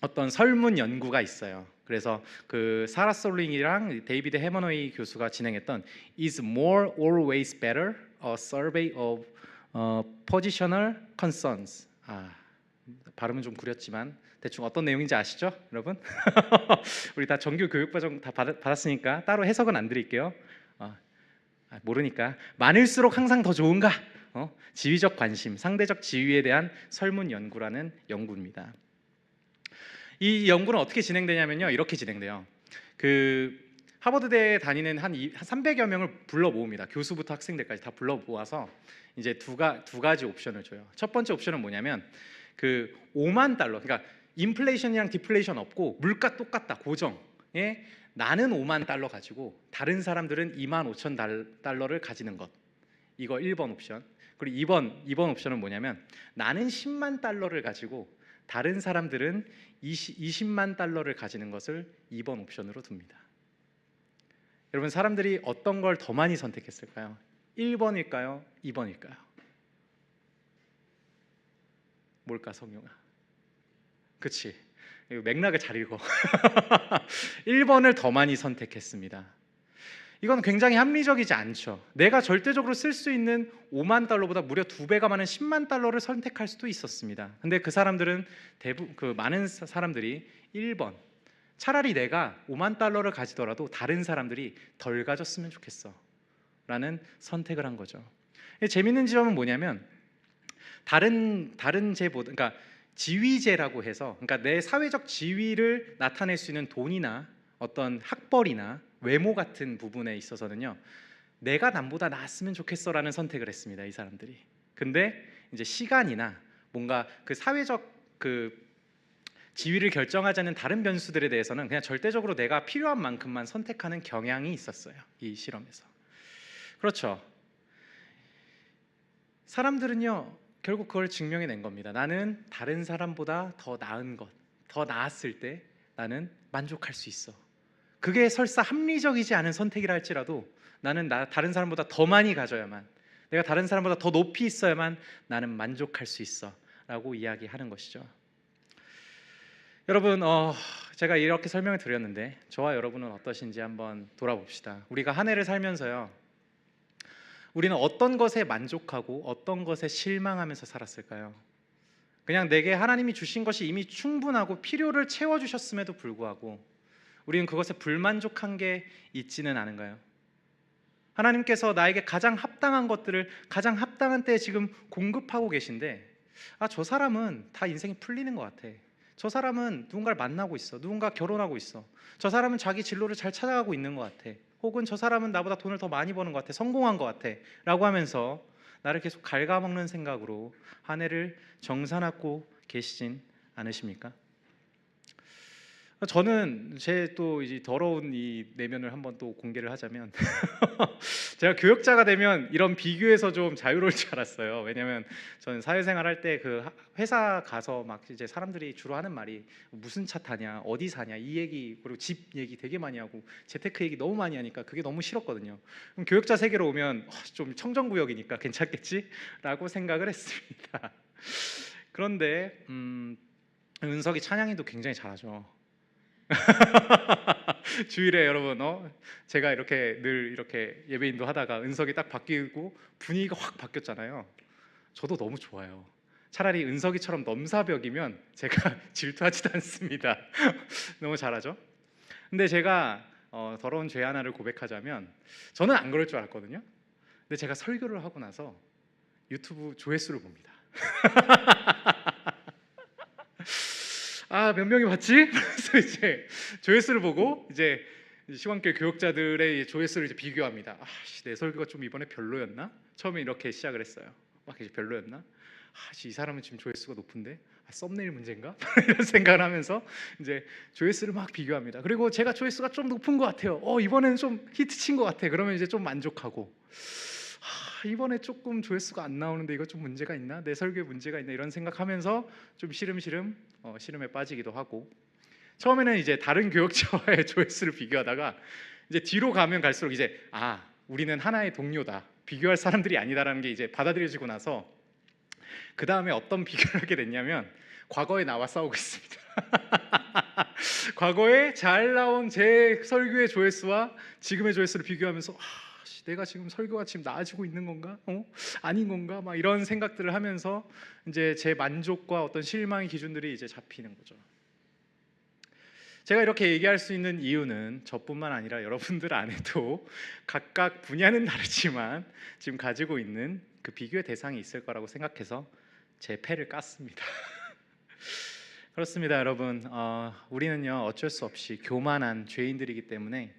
[SPEAKER 1] 어떤 설문 연구가 있어요. 그래서 그 사라 솔링이랑 데이비드 해머너이 교수가 진행했던 Is More Always Better? A Survey of Positional Concerns. 발음은 좀 구렸지만 대충 어떤 내용인지 아시죠, 여러분? 우리 다 정규 교육과정 다 받았으니까 따로 해석은 안 드릴게요. 모르니까 많을수록 항상 더 좋은가? 지위적 관심, 상대적 지위에 대한 설문 연구라는 연구입니다. 이 연구는 어떻게 진행되냐면요, 이렇게 진행돼요. 그 하버드대에 다니는 한 300여 명을 불러 모읍니다. 교수부터 학생들까지 다 불러 모아서 이제 두 가지 옵션을 줘요. 첫 번째 옵션은 뭐냐면 그 5만 달러, 그러니까 인플레이션이랑 디플레이션 없고 물가 똑같다, 고정에 나는 5만 달러 가지고 다른 사람들은 2만 5천 달러를 가지는 것. 이거 1번 옵션. 그리고 2번 옵션은 뭐냐면 나는 10만 달러를 가지고 다른 사람들은 20만 달러를 가지는 것을 2번 옵션으로 둡니다. 여러분, 사람들이 어떤 걸 더 많이 선택했을까요? 1번일까요? 2번일까요? 뭘까, 성용아? 그치? 맥락을 잘 읽어. 1번을 더 많이 선택했습니다. 이건 굉장히 합리적이지 않죠. 내가 절대적으로 쓸 수 있는 5만 달러보다 무려 2배가 많은 10만 달러를 선택할 수도 있었습니다. 근데 그 사람들은 많은 사람들이 1번, 차라리 내가 5만 달러를 가지더라도 다른 사람들이 덜 가졌으면 좋겠어 라는 선택을 한 거죠. 재밌는 지점은 뭐냐면 다른 제보다, 그러니까 지위제라고 해서, 그러니까 내 사회적 지위를 나타낼 수 있는 돈이나 어떤 학벌이나 외모 같은 부분에 있어서는요, 내가 남보다 나았으면 좋겠어라는 선택을 했습니다, 이 사람들이. 근데 이제 시간이나 뭔가 그 사회적 그 지위를 결정하자는 다른 변수들에 대해서는 그냥 절대적으로 내가 필요한 만큼만 선택하는 경향이 있었어요, 이 실험에서. 그렇죠. 사람들은요, 결국 그걸 증명해낸 겁니다. 나는 다른 사람보다 더 나은 것, 더 나았을 때 나는 만족할 수 있어. 그게 설사 합리적이지 않은 선택이라 할지라도 나는 다른 사람보다 더 많이 가져야만, 내가 다른 사람보다 더 높이 있어야만 나는 만족할 수 있어 라고 이야기하는 것이죠. 여러분, 제가 이렇게 설명을 드렸는데 저와 여러분은 어떠신지 한번 돌아봅시다. 우리가 한 해를 살면서요, 우리는 어떤 것에 만족하고 어떤 것에 실망하면서 살았을까요? 그냥 내게 하나님이 주신 것이 이미 충분하고 필요를 채워주셨음에도 불구하고 우리는 그것에 불만족한 게 있지는 않은가요? 하나님께서 나에게 가장 합당한 것들을 가장 합당한 때에 지금 공급하고 계신데, 저 사람은 다 인생이 풀리는 것 같아, 저 사람은 누군가를 만나고 있어, 누군가 결혼하고 있어, 저 사람은 자기 진로를 잘 찾아가고 있는 것 같아, 혹은 저 사람은 나보다 돈을 더 많이 버는 것 같아, 성공한 것 같아 라고 하면서 나를 계속 갉아먹는 생각으로 한 해를 정산하고 계시진 않으십니까? 저는 제 또 이제 더러운 이 내면을 한번 또 공개를 하자면 제가 교역자가 되면 이런 비교에서 좀 자유로울 줄 알았어요. 왜냐면 저는 사회생활 할 때 그 회사 가서 막 이제 사람들이 주로 하는 말이 무슨 차 타냐, 어디 사냐, 이 얘기, 그리고 집 얘기 되게 많이 하고 재테크 얘기 너무 많이 하니까 그게 너무 싫었거든요. 그럼 교역자 세계로 오면 좀 청정구역이니까 괜찮겠지라고 생각을 했습니다. 그런데 은석이 찬양이도 굉장히 잘하죠. 주일에 여러분, 제가 이렇게 늘 이렇게 예배인도 하다가 은석이 딱 바뀌고 분위기가 확 바뀌었잖아요. 저도 너무 좋아요. 차라리 은석이처럼 넘사벽이면 제가 질투하지도 않습니다. 너무 잘하죠. 근데 제가 더러운 죄 하나를 고백하자면 저는 안 그럴 줄 알았거든요. 근데 제가 설교를 하고 나서 유튜브 조회수를 봅니다. 아, 몇 명이 봤지? 그래서 이제 조회수를 보고 이제 시간교회 교역자들의 조회수를 이제 비교합니다. 내 설교가 좀 이번에 별로였나? 처음에 이렇게 시작을 했어요. 막 이제 별로였나? 이 사람은 지금 조회수가 높은데 썸네일 문제인가? 이런 생각을 하면서 이제 조회수를 막 비교합니다. 그리고 제가 조회수가 좀 높은 것 같아요. 이번에는 좀 히트 친 것 같아. 그러면 이제 좀 만족하고, 이번에 조금 조회수가 안 나오는데 이거 좀 문제가 있나? 내 설교에 문제가 있나? 이런 생각하면서 좀 시름시름 시름에 빠지기도 하고, 처음에는 이제 다른 교역자와의 조회수를 비교하다가 이제 뒤로 가면 갈수록 이제 우리는 하나의 동료다, 비교할 사람들이 아니다라는 게 이제 받아들여지고 나서 그 다음에 어떤 비교를 하게 됐냐면 과거에 나와 싸우고 있습니다. 과거에 잘 나온 제 설교의 조회수와 지금의 조회수를 비교하면서 내가 지금 설교가 지금 나아지고 있는 건가? 아닌 건가? 막 이런 생각들을 하면서 이제 제 만족과 어떤 실망의 기준들이 이제 잡히는 거죠. 제가 이렇게 얘기할 수 있는 이유는 저뿐만 아니라 여러분들 안에도 각각 분야는 다르지만 지금 가지고 있는 그 비교의 대상이 있을 거라고 생각해서 제 패를 깠습니다. 그렇습니다, 여러분. 우리는요 어쩔 수 없이 교만한 죄인들이기 때문에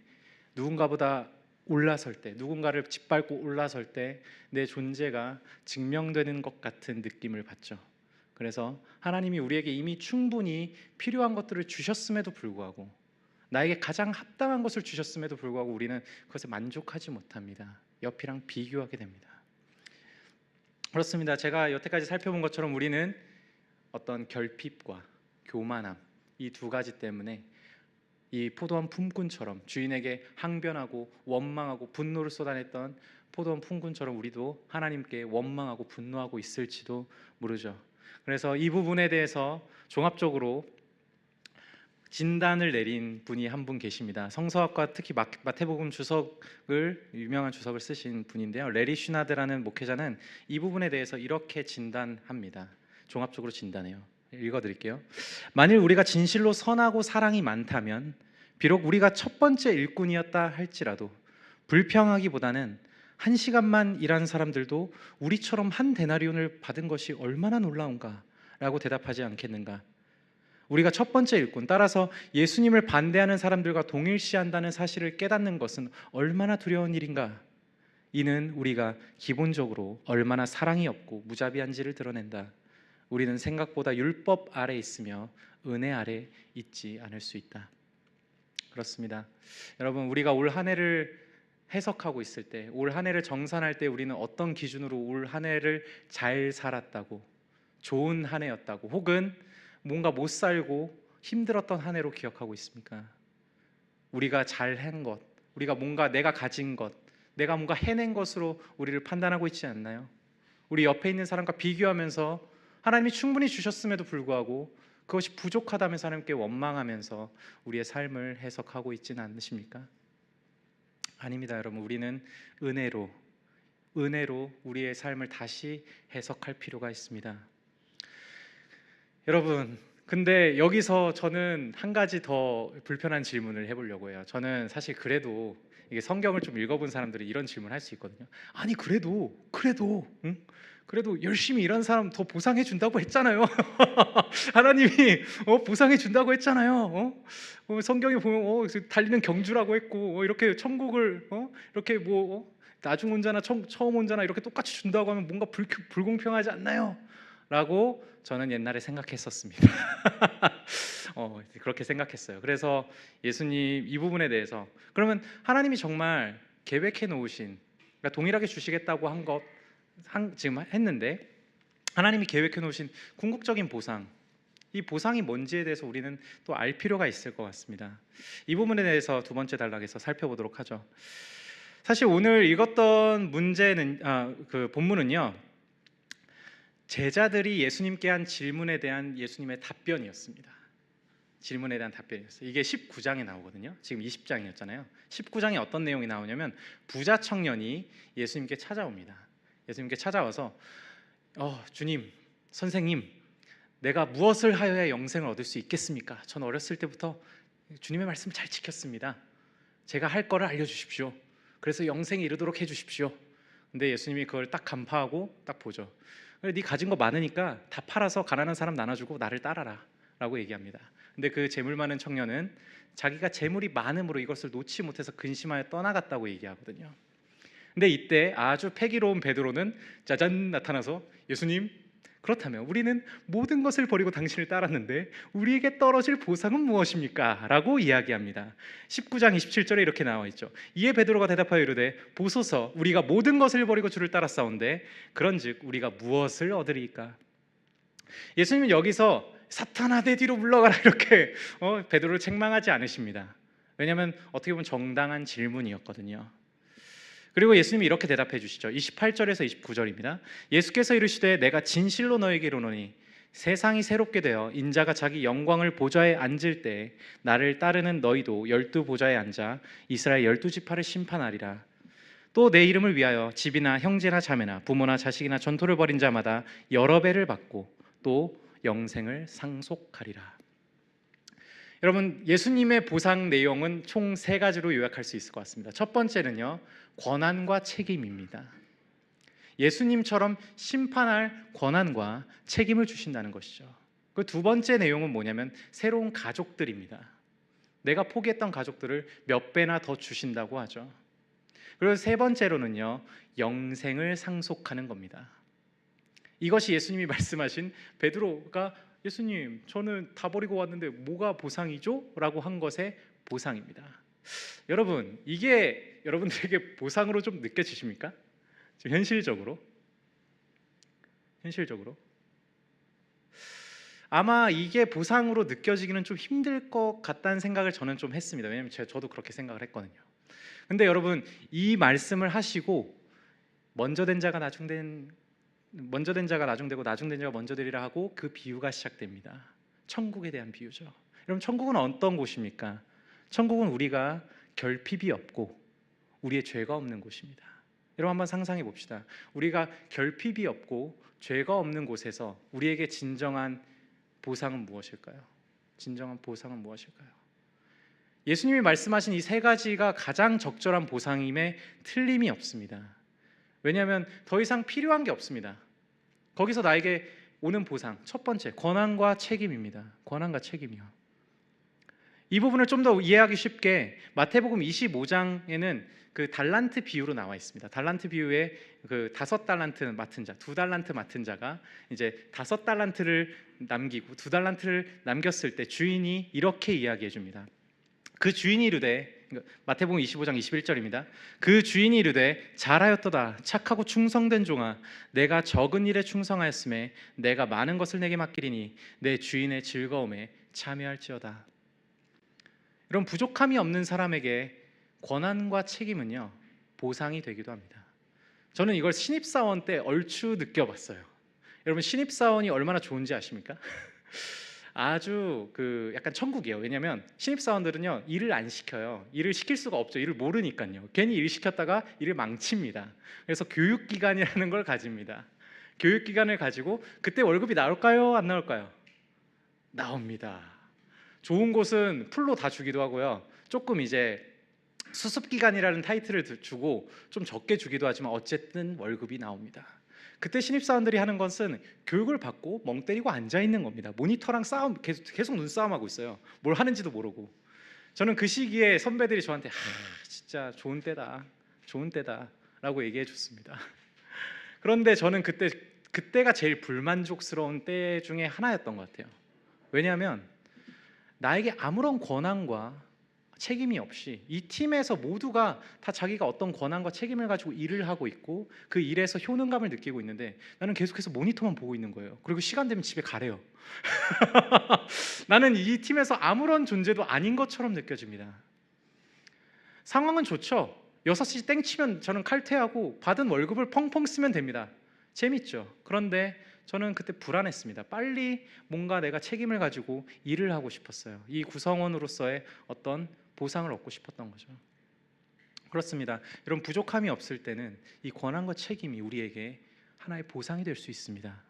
[SPEAKER 1] 누군가보다 올라설 때, 누군가를 짓밟고 올라설 때 내 존재가 증명되는 것 같은 느낌을 받죠. 그래서 하나님이 우리에게 이미 충분히 필요한 것들을 주셨음에도 불구하고, 나에게 가장 합당한 것을 주셨음에도 불구하고 우리는 그것에 만족하지 못합니다. 옆이랑 비교하게 됩니다. 그렇습니다. 제가 여태까지 살펴본 것처럼 우리는 어떤 결핍과 교만함, 이 두 가지 때문에 이 포도원 품꾼처럼 주인에게 항변하고 원망하고 분노를 쏟아냈던 포도원 품꾼처럼 우리도 하나님께 원망하고 분노하고 있을지도 모르죠. 그래서 이 부분에 대해서 종합적으로 진단을 내린 분이 한 분 계십니다. 성서학과 특히 마태복음 주석을, 유명한 주석을 쓰신 분인데요, 레리 슈나드라는 목회자는 이 부분에 대해서 이렇게 진단합니다. 종합적으로 진단해요. 읽어드릴게요. 만일 우리가 진실로 선하고 사랑이 많다면 비록 우리가 첫 번째 일꾼이었다 할지라도 불평하기보다는 1시간만 일한 사람들도 우리처럼 한 데나리온을 받은 것이 얼마나 놀라운가 라고 대답하지 않겠는가. 우리가 첫 번째 일꾼, 따라서 예수님을 반대하는 사람들과 동일시한다는 사실을 깨닫는 것은 얼마나 두려운 일인가. 이는 우리가 기본적으로 얼마나 사랑이 없고 무자비한지를 드러낸다. 우리는 생각보다 율법 아래 있으며 은혜 아래 있지 않을 수 있다. 그렇습니다. 여러분, 우리가 올 한 해를 해석하고 있을 때, 올 한 해를 정산할 때 우리는 어떤 기준으로 올 한 해를 잘 살았다고, 좋은 한 해였다고, 혹은 뭔가 못 살고 힘들었던 한 해로 기억하고 있습니까? 우리가 잘한 것, 우리가 뭔가 내가 가진 것, 내가 뭔가 해낸 것으로 우리를 판단하고 있지 않나요? 우리 옆에 있는 사람과 비교하면서 하나님이 충분히 주셨음에도 불구하고 그것이 부족하다면서 하나님께 원망하면서 우리의 삶을 해석하고 있지는 않으십니까? 아닙니다, 여러분. 우리는 은혜로 우리의 삶을 다시 해석할 필요가 있습니다. 여러분, 근데 여기서 저는 한 가지 더 불편한 질문을 해보려고 해요. 저는 사실 그래도 이게 성경을 좀 읽어본 사람들이 이런 질문을 할 수 있거든요. 아니 그래도 응? 그래도 열심히 일한 사람 더 보상해 준다고 했잖아요. 하나님이 보상해 준다고 했잖아요. 성경에 보면 달리는 경주라고 했고, 이렇게 천국을 이렇게 나중 혼자나 처음 혼자나 이렇게 똑같이 준다고 하면 뭔가 불공평하지 않나요? 라고 저는 옛날에 생각했었습니다. 그렇게 생각했어요. 그래서 예수님 이 부분에 대해서, 그러면 하나님이 정말 계획해 놓으신, 그러니까 동일하게 주시겠다고 한 것 지금 했는데, 하나님이 계획해 놓으신 궁극적인 보상, 이 보상이 뭔지에 대해서 우리는 또 알 필요가 있을 것 같습니다. 이 부분에 대해서 두 번째 단락에서 살펴보도록 하죠. 사실 오늘 읽었던 문제는 그 본문은요, 제자들이 예수님께 한 질문에 대한 예수님의 답변이었습니다. 질문에 대한 답변이었어요. 이게 19장에 나오거든요. 지금 20장이었잖아요. 19장에 어떤 내용이 나오냐면 부자 청년이 예수님께 찾아옵니다. 예수님께 찾아와서 주님, 선생님, 내가 무엇을 하여야 영생을 얻을 수 있겠습니까? 전 어렸을 때부터 주님의 말씀을 잘 지켰습니다. 제가 할 거를 알려주십시오. 그래서 영생에 이르도록 해주십시오. 근데 예수님이 그걸 딱 간파하고 딱 보죠. 그래, 네 가진 거 많으니까 다 팔아서 가난한 사람 나눠주고 나를 따라라 라고 얘기합니다. 근데 그 재물 많은 청년은 자기가 재물이 많음으로 이것을 놓지 못해서 근심하여 떠나갔다고 얘기하거든요. 근데 이때 아주 패기로운 베드로는 짜잔 나타나서 예수님, 그렇다면 우리는 모든 것을 버리고 당신을 따랐는데 우리에게 떨어질 보상은 무엇입니까? 라고 이야기합니다. 19장 27절에 이렇게 나와 있죠. 이에 베드로가 대답하여 이르되 보소서 우리가 모든 것을 버리고 주를 따랐사온데 그런즉 우리가 무엇을 얻으리이까? 예수님은 여기서 사탄아 내 뒤로 물러가라 이렇게 베드로를 책망하지 않으십니다. 왜냐하면 어떻게 보면 정당한 질문이었거든요. 그리고 예수님이 이렇게 대답해 주시죠. 28절에서 29절입니다. 예수께서 이르시되 내가 진실로 너에게 이르노니 세상이 새롭게 되어 인자가 자기 영광을 보좌에 앉을 때 나를 따르는 너희도 12 보좌에 앉아 이스라엘 12지파를 심판하리라. 또 내 이름을 위하여 집이나 형제나 자매나 부모나 자식이나 전토를 벌인 자마다 여러 배를 받고 또 영생을 상속하리라. 여러분, 예수님의 보상 내용은 총 3가지로 요약할 수 있을 것 같습니다. 첫 번째는요, 권한과 책임입니다. 예수님처럼 심판할 권한과 책임을 주신다는 것이죠. 그 두 번째 내용은 뭐냐면 새로운 가족들입니다. 내가 포기했던 가족들을 몇 배나 더 주신다고 하죠. 그리고 세 번째로는요, 영생을 상속하는 겁니다. 이것이 예수님이 말씀하신 베드로가 예수님, 저는 다 버리고 왔는데 뭐가 보상이죠? 라고 한 것의 보상입니다. 여러분, 이게 여러분들에게 보상으로 좀 느껴지십니까? 지금 현실적으로 아마 이게 보상으로 느껴지기는 좀 힘들 것 같다는 생각을 저는 좀 했습니다. 왜냐하면 저도 그렇게 생각을 했거든요. 근데 여러분, 이 말씀을 하시고 먼저 된 자가 나중되고 나중된 자가 먼저 되리라 하고 그 비유가 시작됩니다. 천국에 대한 비유죠. 여러분, 천국은 어떤 곳입니까? 천국은 우리가 결핍이 없고 우리의 죄가 없는 곳입니다. 여러분, 한번 상상해 봅시다. 우리가 결핍이 없고 죄가 없는 곳에서 우리에게 진정한 보상은 무엇일까요? 진정한 보상은 무엇일까요? 예수님이 말씀하신 이 3가지가 가장 적절한 보상임에 틀림이 없습니다. 왜냐하면 더 이상 필요한 게 없습니다. 거기서 나에게 오는 보상, 첫 번째, 권한과 책임입니다. 권한과 책임이요. 이 부분을 좀 더 이해하기 쉽게 마태복음 25장에는 그 달란트 비유로 나와 있습니다. 달란트 비유에 그 5달란트 맡은 자, 2달란트 맡은 자가 이제 5달란트를 남기고 2달란트를 남겼을 때 주인이 이렇게 이야기해 줍니다. 그 주인이 이르되, 마태복음 25장 21절입니다. 그 주인이 이르되 잘하였도다 착하고 충성된 종아, 내가 적은 일에 충성하였음에 내가 많은 것을 내게 맡기리니 내 주인의 즐거움에 참여할지어다. 이런 부족함이 없는 사람에게 권한과 책임은요, 보상이 되기도 합니다. 저는 이걸 신입사원 때 얼추 느껴봤어요. 여러분, 신입사원이 얼마나 좋은지 아십니까? 아주 그 약간 천국이에요. 왜냐하면 신입사원들은요, 일을 안 시켜요. 일을 시킬 수가 없죠. 일을 모르니까요. 괜히 일 시켰다가 일을 망칩니다. 그래서 교육기간이라는 걸 가집니다. 교육기간을 가지고 그때 월급이 나올까요? 안 나올까요? 나옵니다. 좋은 곳은 풀로 다 주기도 하고요. 조금 이제 수습기간이라는 타이틀을 주고 좀 적게 주기도 하지만 어쨌든 월급이 나옵니다. 그때 신입사원들이 하는 것은 교육을 받고 멍 때리고 앉아있는 겁니다. 모니터랑 싸움, 계속 눈싸움하고 있어요. 뭘 하는지도 모르고. 저는 그 시기에 선배들이 저한테 진짜 좋은 때다 라고 얘기해 줬습니다. 그런데 저는 그때가 제일 불만족스러운 때 중에 하나였던 것 같아요. 왜냐하면 나에게 아무런 권한과 책임이 없이 이 팀에서 모두가 다 자기가 어떤 권한과 책임을 가지고 일을 하고 있고 그 일에서 효능감을 느끼고 있는데 나는 계속해서 모니터만 보고 있는 거예요. 그리고 시간 되면 집에 가래요. 나는 이 팀에서 아무런 존재도 아닌 것처럼 느껴집니다. 상황은 좋죠. 6시 땡 치면 저는 칼퇴하고 받은 월급을 펑펑 쓰면 됩니다. 재밌죠. 그런데 저는 그때 불안했습니다. 빨리 뭔가 내가 책임을 가지고 일을 하고 싶었어요. 이 구성원으로서의 어떤 보상을 얻고 싶었던 거죠. 그렇습니다. 이런 부족함이 없을 때는 이 권한과 책임이 우리에게 하나의 보상이 될 수 있습니다.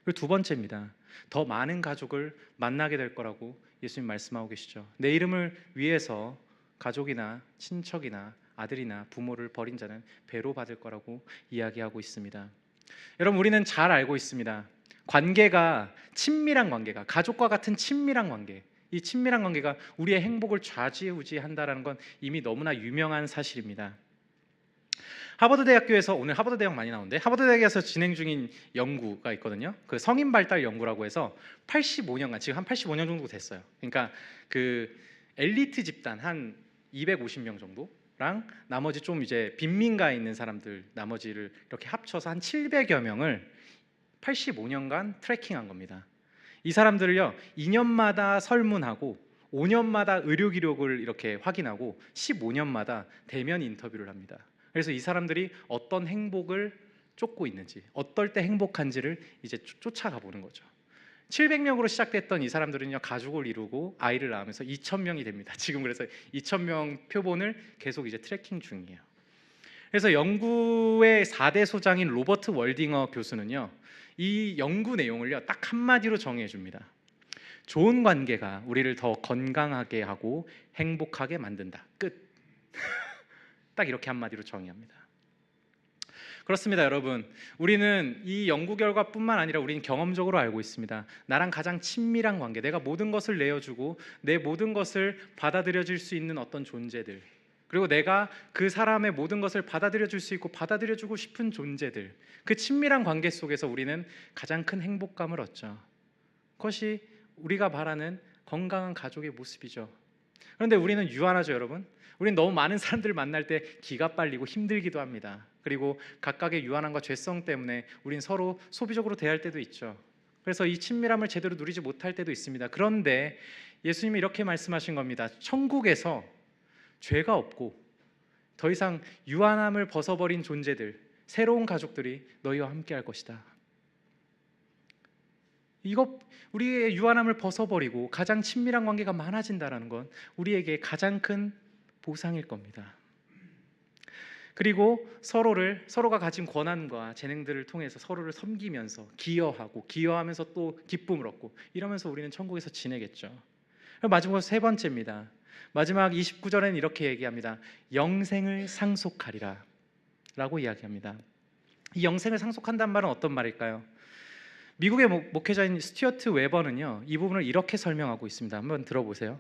[SPEAKER 1] 그리고 두 번째입니다. 더 많은 가족을 만나게 될 거라고 예수님 말씀하고 계시죠. 내 이름을 위해서 가족이나 친척이나 아들이나 부모를 버린 자는 배로 받을 거라고 이야기하고 있습니다. 여러분, 우리는 잘 알고 있습니다. 관계가 친밀한 관계가, 가족과 같은 친밀한 관계, 이 친밀한 관계가 우리의 행복을 좌지우지한다는 건 이미 너무나 유명한 사실입니다. 하버드 대학교에서, 오늘 하버드 대학 많이 나오는데, 하버드 대학에서 진행 중인 연구가 있거든요. 그 성인 발달 연구라고 해서 85년간, 지금 한 85년 정도 됐어요. 그러니까 그 엘리트 집단 한 250명 정도랑 나머지 좀 이제 빈민가에 있는 사람들 나머지를 이렇게 합쳐서 한 700여 명을 85년간 트래킹한 겁니다. 이 사람들을요 2년마다 설문하고 5년마다 의료 기록을 이렇게 확인하고 15년마다 대면 인터뷰를 합니다. 그래서 이 사람들이 어떤 행복을 쫓고 있는지, 어떨 때 행복한지를 이제 쫓아가 보는 거죠. 700명으로 시작됐던 이 사람들은요 가족을 이루고 아이를 낳으면서 2,000명이 됩니다. 지금 그래서 2,000명 표본을 계속 이제 트래킹 중이에요. 그래서 연구의 4대 소장인 로버트 월딩어 교수는요 이 연구 내용을요 딱 한마디로 정의해 줍니다. 좋은 관계가 우리를 더 건강하게 하고 행복하게 만든다. 끝. 딱 이렇게 한마디로 정의합니다. 그렇습니다, 여러분. 우리는 이 연구 결과뿐만 아니라 우리는 경험적으로 알고 있습니다. 나랑 가장 친밀한 관계, 내가 모든 것을 내어주고 내 모든 것을 받아들여질 수 있는 어떤 존재들, 그리고 내가 그 사람의 모든 것을 받아들여줄 수 있고 받아들여주고 싶은 존재들, 그 친밀한 관계 속에서 우리는 가장 큰 행복감을 얻죠. 그것이 우리가 바라는 건강한 가족의 모습이죠. 그런데 우리는 유한하죠, 여러분. 우리는 너무 많은 사람들을 만날 때 기가 빨리고 힘들기도 합니다. 그리고 각각의 유한함과 죄성 때문에 우린 서로 소비적으로 대할 때도 있죠. 그래서 이 친밀함을 제대로 누리지 못할 때도 있습니다. 그런데 예수님이 이렇게 말씀하신 겁니다. 천국에서 죄가 없고 더 이상 유한함을 벗어버린 존재들, 새로운 가족들이 너희와 함께 할 것이다. 이거 우리의 유한함을 벗어버리고 가장 친밀한 관계가 많아진다는 건 우리에게 가장 큰 보상일 겁니다. 그리고 서로가 가진 권한과 재능들을 통해서 서로를 섬기면서 기여하면서 또 기쁨을 얻고 이러면서 우리는 천국에서 지내겠죠. 마지막으로 세 번째입니다. 마지막 29절에는 이렇게 얘기합니다. 영생을 상속하리라 라고 이야기합니다. 이 영생을 상속한다는 말은 어떤 말일까요? 미국의 목회자인 스튜어트 웨버는요 이 부분을 이렇게 설명하고 있습니다. 한번 들어보세요.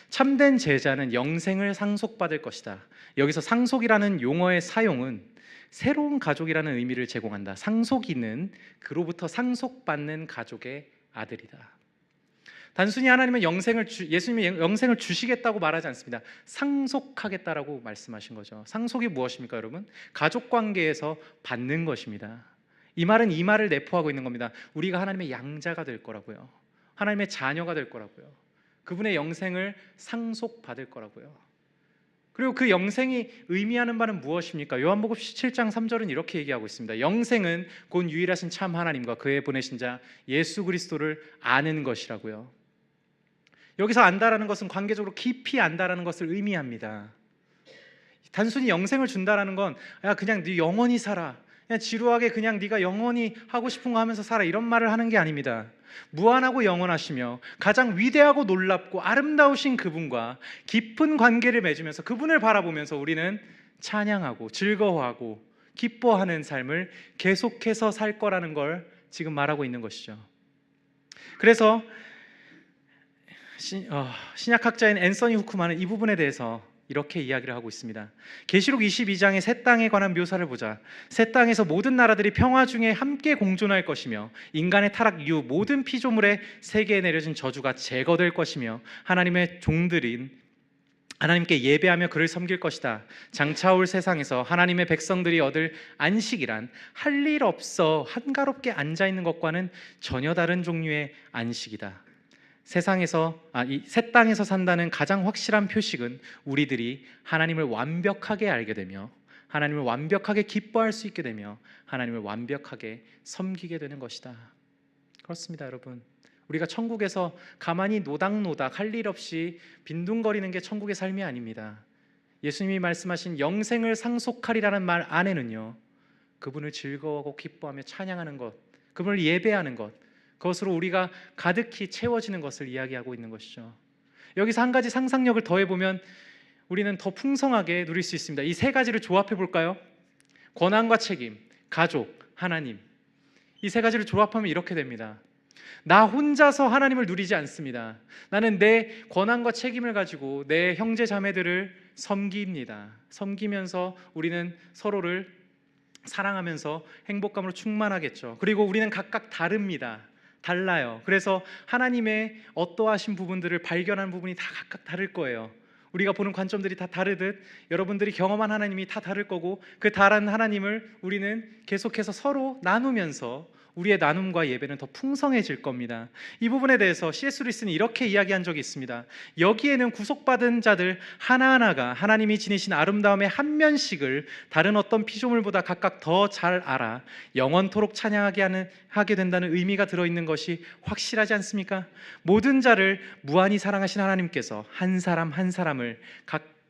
[SPEAKER 1] 참된 제자는 영생을 상속받을 것이다. 여기서 상속이라는 용어의 사용은 새로운 가족이라는 의미를 제공한다. 상속인은 그로부터 상속받는 가족의 아들이다. 단순히 하나님은 예수님이 영생을 주시겠다고 말하지 않습니다. 상속하겠다라고 말씀하신 거죠. 상속이 무엇입니까, 여러분? 가족 관계에서 받는 것입니다. 이 말은 이 말을 내포하고 있는 겁니다. 우리가 하나님의 양자가 될 거라고요. 하나님의 자녀가 될 거라고요. 그분의 영생을 상속받을 거라고요. 그리고 그 영생이 의미하는 바는 무엇입니까? 요한복음 17장 3절은 이렇게 얘기하고 있습니다. 영생은 곧 유일하신 참 하나님과 그의 보내신 자 예수 그리스도를 아는 것이라고요. 여기서 안다라는 것은 관계적으로 깊이 안다라는 것을 의미합니다. 단순히 영생을 준다라는 건 그냥 네 영원히 살아, 그냥 지루하게 그냥 네가 영원히 하고 싶은 거 하면서 살아, 이런 말을 하는 게 아닙니다. 무한하고 영원하시며 가장 위대하고 놀랍고 아름다우신 그분과 깊은 관계를 맺으면서 그분을 바라보면서 우리는 찬양하고 즐거워하고 기뻐하는 삶을 계속해서 살 거라는 걸 지금 말하고 있는 것이죠. 그래서 신약학자인 앤서니 후크만은 이 부분에 대해서 이렇게 이야기를 하고 있습니다. 계시록 22장의 새 땅에 관한 묘사를 보자. 새 땅에서 모든 나라들이 평화 중에 함께 공존할 것이며 인간의 타락 이후 모든 피조물의 세계에 내려진 저주가 제거될 것이며 하나님의 종들인 하나님께 예배하며 그를 섬길 것이다. 장차 올 세상에서 하나님의 백성들이 얻을 안식이란 할 일 없어 한가롭게 앉아있는 것과는 전혀 다른 종류의 안식이다. 이 새 땅에서 산다는 가장 확실한 표식은 우리들이 하나님을 완벽하게 알게 되며 하나님을 완벽하게 기뻐할 수 있게 되며 하나님을 완벽하게 섬기게 되는 것이다. 그렇습니다, 여러분. 우리가 천국에서 가만히 노닥노닥 할 일 없이 빈둥거리는 게 천국의 삶이 아닙니다. 예수님이 말씀하신 영생을 상속하리라는 말 안에는요 그분을 즐거워하고 기뻐하며 찬양하는 것, 그분을 예배하는 것, 그것으로 우리가 가득히 채워지는 것을 이야기하고 있는 것이죠. 여기서 한 가지 상상력을 더해보면 우리는 더 풍성하게 누릴 수 있습니다. 이 세 가지를 조합해 볼까요? 권한과 책임, 가족, 하나님. 이 세 가지를 조합하면 이렇게 됩니다. 나 혼자서 하나님을 누리지 않습니다. 나는 내 권한과 책임을 가지고 내 형제 자매들을 섬깁니다. 섬기면서 우리는 서로를 사랑하면서 행복감으로 충만하겠죠. 그리고 우리는 각각 다릅니다. 달라요. 그래서 하나님의 어떠하신 부분들을 발견하는 부분이 다 각각 다를 거예요. 우리가 보는 관점들이 다 다르듯 여러분들이 경험한 하나님이 다 다를 거고, 그 다른 하나님을 우리는 계속해서 서로 나누면서 우리의 나눔과 예배는 더 풍성해질 겁니다. 이 부분에 대해서 C.S. 루이스는 이렇게 이야기한 적이 있습니다. 여기에는 구속받은 자들 하나하나가 하나님이 지니신 아름다움의 한 면씩을 다른 어떤 피조물보다 각각 더 잘 알아 영원토록 하게 된다는 의미가 들어있는 것이 확실하지 않습니까? 모든 자를 무한히 사랑하신 하나님께서 한 사람 한 사람을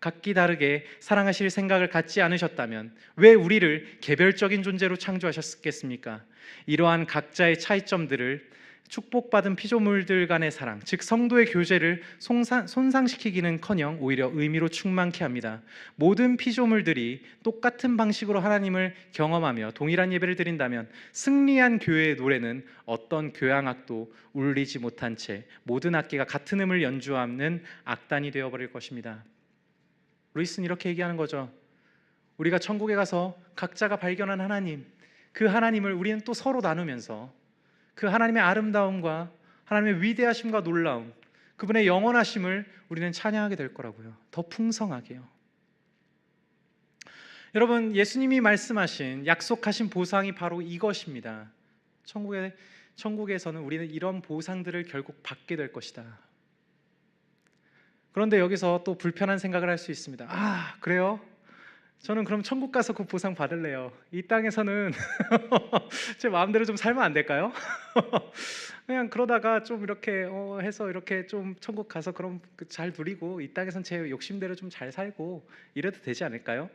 [SPEAKER 1] 각기 다르게 사랑하실 생각을 갖지 않으셨다면 왜 우리를 개별적인 존재로 창조하셨겠습니까? 이러한 각자의 차이점들을 축복받은 피조물들 간의 사랑, 즉 성도의 교제를 손상시키기는커녕 오히려 의미로 충만케 합니다. 모든 피조물들이 똑같은 방식으로 하나님을 경험하며 동일한 예배를 드린다면 승리한 교회의 노래는 어떤 교향악도 울리지 못한 채 모든 악기가 같은 음을 연주하는 악단이 되어버릴 것입니다. 루이스는 이렇게 얘기하는 거죠. 우리가 천국에 가서 각자가 발견한 하나님, 그 하나님을 우리는 또 서로 나누면서 그 하나님의 아름다움과 하나님의 위대하심과 놀라움, 그분의 영원하심을 우리는 찬양하게 될 거라고요. 더 풍성하게요. 여러분, 예수님이 말씀하신 약속하신 보상이 바로 이것입니다. 천국에서는 우리는 이런 보상들을 결국 받게 될 것이다. 그런데 여기서 또 불편한 생각을 할 수 있습니다. 아, 그래요? 저는 그럼 천국 가서 그 보상 받을래요. 이 땅에서는 제 마음대로 좀 살면 안 될까요? 그냥 그러다가 좀 이렇게 해서 이렇게 좀 천국 가서 그럼 잘 누리고 이 땅에선 제 욕심대로 좀 잘 살고 이래도 되지 않을까요?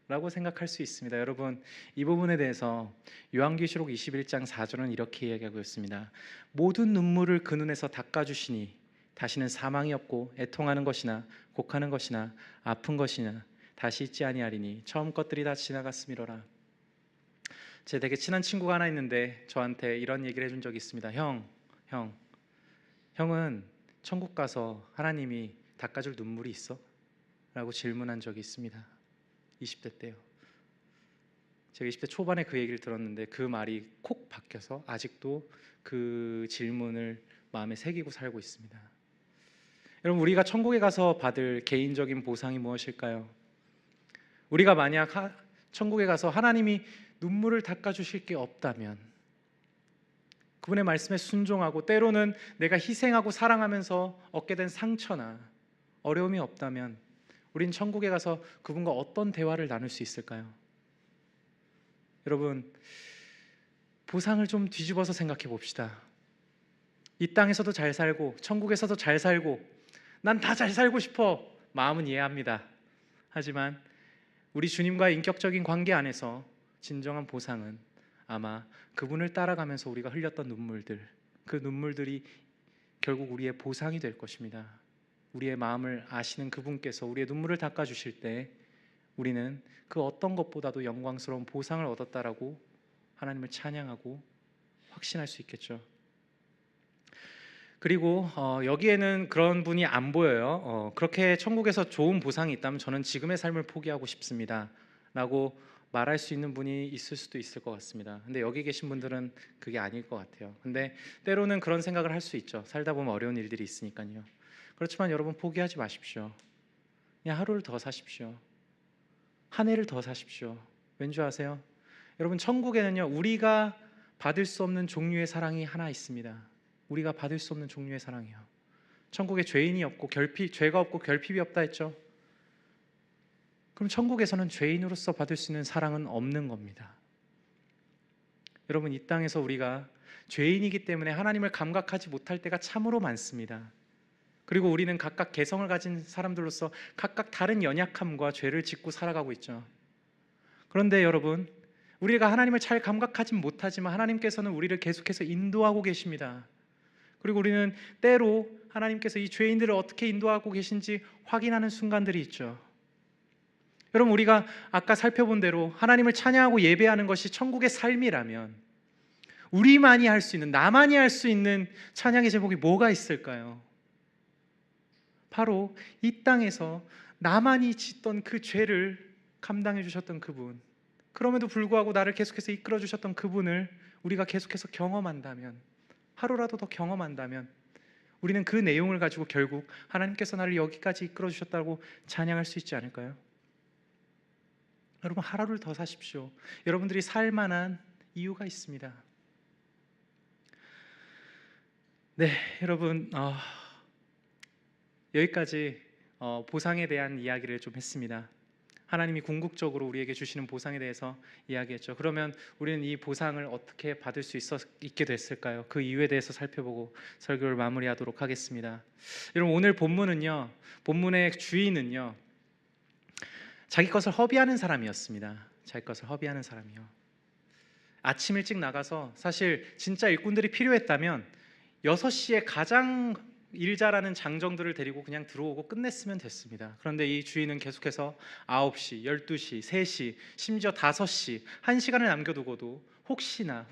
[SPEAKER 1] 라고 생각할 수 있습니다. 여러분, 이 부분에 대해서 요한계시록 21장 4절은 이렇게 이야기하고 있습니다. 모든 눈물을 그 눈에서 닦아주시니 다시는 사망이 없고 애통하는 것이나 곡하는 것이나 아픈 것이나 다시 있지 아니하리니 처음 것들이 다 지나갔음이로라. 제 되게 친한 친구가 하나 있는데 저한테 이런 얘기를 해준 적이 있습니다. 형은 천국 가서 하나님이 닦아줄 눈물이 있어? 라고 질문한 적이 있습니다. 20대 때요. 제가 20대 초반에 그 얘기를 들었는데 그 말이 콕 박혀서 아직도 그 질문을 마음에 새기고 살고 있습니다. 여러분, 우리가 천국에 가서 받을 개인적인 보상이 무엇일까요? 우리가 만약 천국에 가서 하나님이 눈물을 닦아주실 게 없다면, 그분의 말씀에 순종하고 때로는 내가 희생하고 사랑하면서 얻게 된 상처나 어려움이 없다면 우린 천국에 가서 그분과 어떤 대화를 나눌 수 있을까요? 여러분, 보상을 좀 뒤집어서 생각해 봅시다. 이 땅에서도 잘 살고 천국에서도 잘 살고 난 다 잘 살고 싶어. 마음은 이해합니다. 하지만 우리 주님과의 인격적인 관계 안에서 진정한 보상은 아마 그분을 따라가면서 우리가 흘렸던 눈물들, 그 눈물들이 결국 우리의 보상이 될 것입니다. 우리의 마음을 아시는 그분께서 우리의 눈물을 닦아주실 때 우리는 그 어떤 것보다도 영광스러운 보상을 얻었다라고 하나님을 찬양하고 확신할 수 있겠죠. 그리고 여기에는 그런 분이 안 보여요. 그렇게 천국에서 좋은 보상이 있다면 저는 지금의 삶을 포기하고 싶습니다 라고 말할 수 있는 분이 있을 수도 있을 것 같습니다. 근데 여기 계신 분들은 그게 아닐 것 같아요. 근데 때로는 그런 생각을 할 수 있죠. 살다 보면 어려운 일들이 있으니까요. 그렇지만 여러분, 포기하지 마십시오. 그냥 하루를 더 사십시오. 한 해를 더 사십시오. 왠지 아세요? 여러분, 천국에는요, 우리가 받을 수 없는 종류의 사랑이 하나 있습니다. 우리가 받을 수 없는 종류의 사랑이요. 천국에 죄인이 없고 죄가 없고 결핍이 없다 했죠. 그럼 천국에서는 죄인으로서 받을 수 있는 사랑은 없는 겁니다. 여러분, 이 땅에서 우리가 죄인이기 때문에 하나님을 감각하지 못할 때가 참으로 많습니다. 그리고 우리는 각각 개성을 가진 사람들로서 각각 다른 연약함과 죄를 짓고 살아가고 있죠. 그런데 여러분, 우리가 하나님을 잘 감각하진 못하지만 하나님께서는 우리를 계속해서 인도하고 계십니다. 그리고 우리는 때로 하나님께서 이 죄인들을 어떻게 인도하고 계신지 확인하는 순간들이 있죠. 여러분, 우리가 아까 살펴본 대로 하나님을 찬양하고 예배하는 것이 천국의 삶이라면 우리만이 할 수 있는, 나만이 할 수 있는 찬양의 제목이 뭐가 있을까요? 바로 이 땅에서 나만이 짓던 그 죄를 감당해 주셨던 그분, 그럼에도 불구하고 나를 계속해서 이끌어 주셨던 그분을 우리가 계속해서 경험한다면, 하루라도 더 경험한다면 우리는 그 내용을 가지고 결국 하나님께서 나를 여기까지 이끌어 주셨다고 찬양할 수 있지 않을까요? 여러분, 하루를 더 사십시오. 여러분들이 살 만한 이유가 있습니다. 네, 여러분, 여기까지 보상에 대한 이야기를 좀 했습니다. 하나님이 궁극적으로 우리에게 주시는 보상에 대해서 이야기했죠. 그러면 우리는 이 보상을 어떻게 받을 수 있게 됐을까요? 그 이유에 대해서 살펴보고 설교를 마무리하도록 하겠습니다. 여러분, 오늘 본문의 주인은요, 자기 것을 허비하는 사람이었습니다. 자기 것을 허비하는 사람이요. 아침 일찍 나가서, 사실 진짜 일꾼들이 필요했다면 6시에 가장 일 잘하는 장정들을 데리고 그냥 들어오고 끝냈으면 됐습니다. 그런데 이 주인은 계속해서 9시, 12시, 3시, 심지어 5시, 1시간을 남겨두고도 혹시나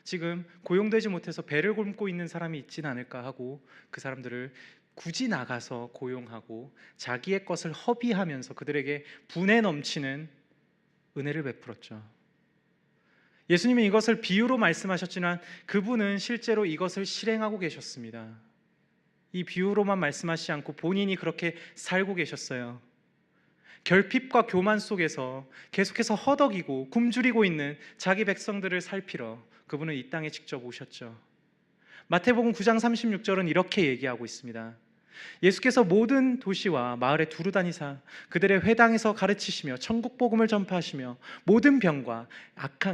[SPEAKER 1] 지금 고용되지 못해서 배를 굶고 있는 사람이 있진 않을까 하고 그 사람들을 굳이 나가서 고용하고 자기의 것을 허비하면서 그들에게 분에 넘치는 은혜를 베풀었죠. 예수님은 이것을 비유로 말씀하셨지만 그분은 실제로 이것을 실행하고 계셨습니다. 이 비유로만 말씀하시지 않고 본인이 그렇게 살고 계셨어요. 결핍과 교만 속에서 계속해서 허덕이고 굶주리고 있는 자기 백성들을 살피러 그분은 이 땅에 직접 오셨죠. 마태복음 9장 36절은 이렇게 얘기하고 있습니다. 예수께서 모든 도시와 마을에 두루 다니사 그들의 회당에서 가르치시며 천국 복음을 전파하시며 모든 병과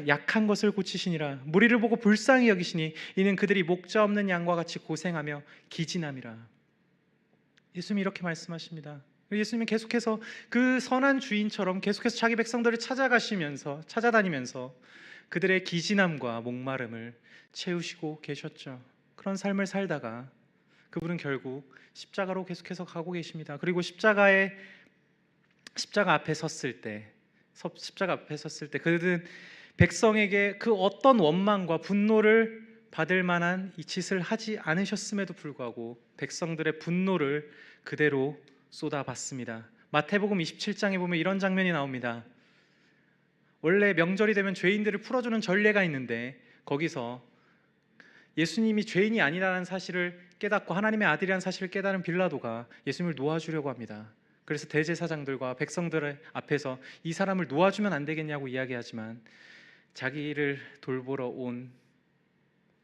[SPEAKER 1] 약한 것을 고치시니라. 무리를 보고 불쌍히 여기시니 이는 그들이 목자 없는 양과 같이 고생하며 기진함이라. 예수님이 이렇게 말씀하십니다. 예수님은 계속해서 그 선한 주인처럼 계속해서 자기 백성들을 찾아다니면서 그들의 기진함과 목마름을 채우시고 계셨죠. 그런 삶을 살다가 그분은 결국 십자가로 계속해서 가고 계십니다. 그리고 십자가 앞에 섰을 때 그들은 백성에게 그 어떤 원망과 분노를 받을 만한 이 짓을 하지 않으셨음에도 불구하고 백성들의 분노를 그대로 쏟아봤습니다. 마태복음 27장에 보면 이런 장면이 나옵니다. 원래 명절이 되면 죄인들을 풀어주는 전례가 있는데 거기서 예수님이 죄인이 아니라는 사실을 깨닫고 하나님의 아들이라는 사실을 깨달은 빌라도가 예수님을 놓아주려고 합니다. 그래서 대제사장들과 백성들 앞에서 이 사람을 놓아주면 안 되겠냐고 이야기하지만 자기를 돌보러 온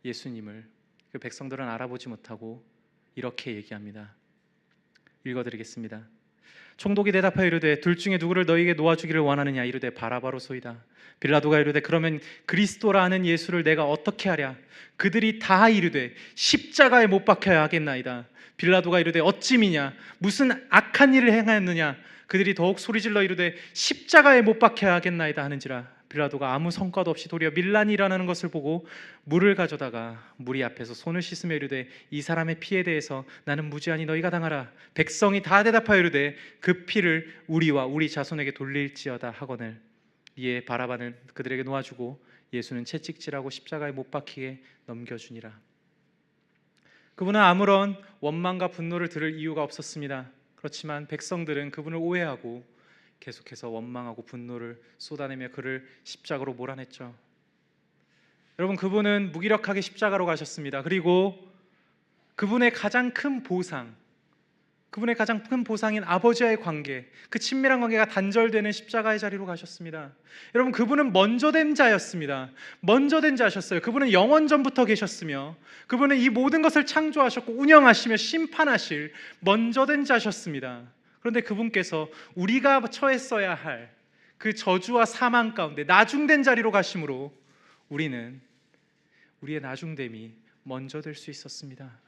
[SPEAKER 1] 예수님을 그 백성들은 알아보지 못하고 이렇게 얘기합니다. 읽어드리겠습니다. 총독이 대답하여 이르되 둘 중에 누구를 너희에게 놓아주기를 원하느냐. 이르되 바라바로소이다. 빌라도가 이르되 그러면 그리스도라 하는 예수를 내가 어떻게 하랴. 그들이 다 이르되 십자가에 못 박혀야 하겠나이다. 빌라도가 이르되 어찌미냐. 무슨 악한 일을 행하였느냐. 그들이 더욱 소리질러 이르되 십자가에 못 박혀야 하겠나이다 하는지라. 빌라도가 아무 성과도 없이 도리어 밀란이 일어나는 것을 보고 물을 가져다가 무리 앞에서 손을 씻으며 이르되 이 사람의 피에 대해서 나는 무죄하니 너희가 당하라. 백성이 다 대답하여 이르되 그 피를 우리와 우리 자손에게 돌릴지어다 하거늘. 이에 바라바는 그들에게 놓아주고 예수는 채찍질하고 십자가에 못 박히게 넘겨주니라. 그분은 아무런 원망과 분노를 들을 이유가 없었습니다. 그렇지만 백성들은 그분을 오해하고 계속해서 원망하고 분노를 쏟아내며 그를 십자가로 몰아냈죠. 여러분, 그분은 무기력하게 십자가로 가셨습니다. 그리고 그분의 가장 큰 보상인 아버지와의 관계, 그 친밀한 관계가 단절되는 십자가의 자리로 가셨습니다. 여러분, 그분은 먼저 된 자였습니다. 먼저 된 자셨어요. 그분은 영원전부터 계셨으며 그분은 이 모든 것을 창조하셨고 운영하시며 심판하실 먼저 된 자셨습니다. 그런데 그분께서 우리가 처했어야 할 그 저주와 사망 가운데 나중된 자리로 가심으로 우리는 우리의 나중됨이 먼저 될 수 있었습니다.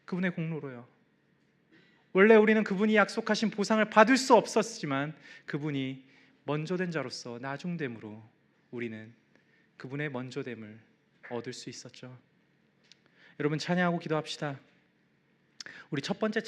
[SPEAKER 1] 그분의 공로로요. 원래 우리는 그분이 약속하신 보상을 받을 수 없었지만 그분이 먼저 된 자로서 나중됨으로 우리는 그분의 먼저됨을 얻을 수 있었죠. 여러분, 찬양하고 기도합시다. 우리 첫 번째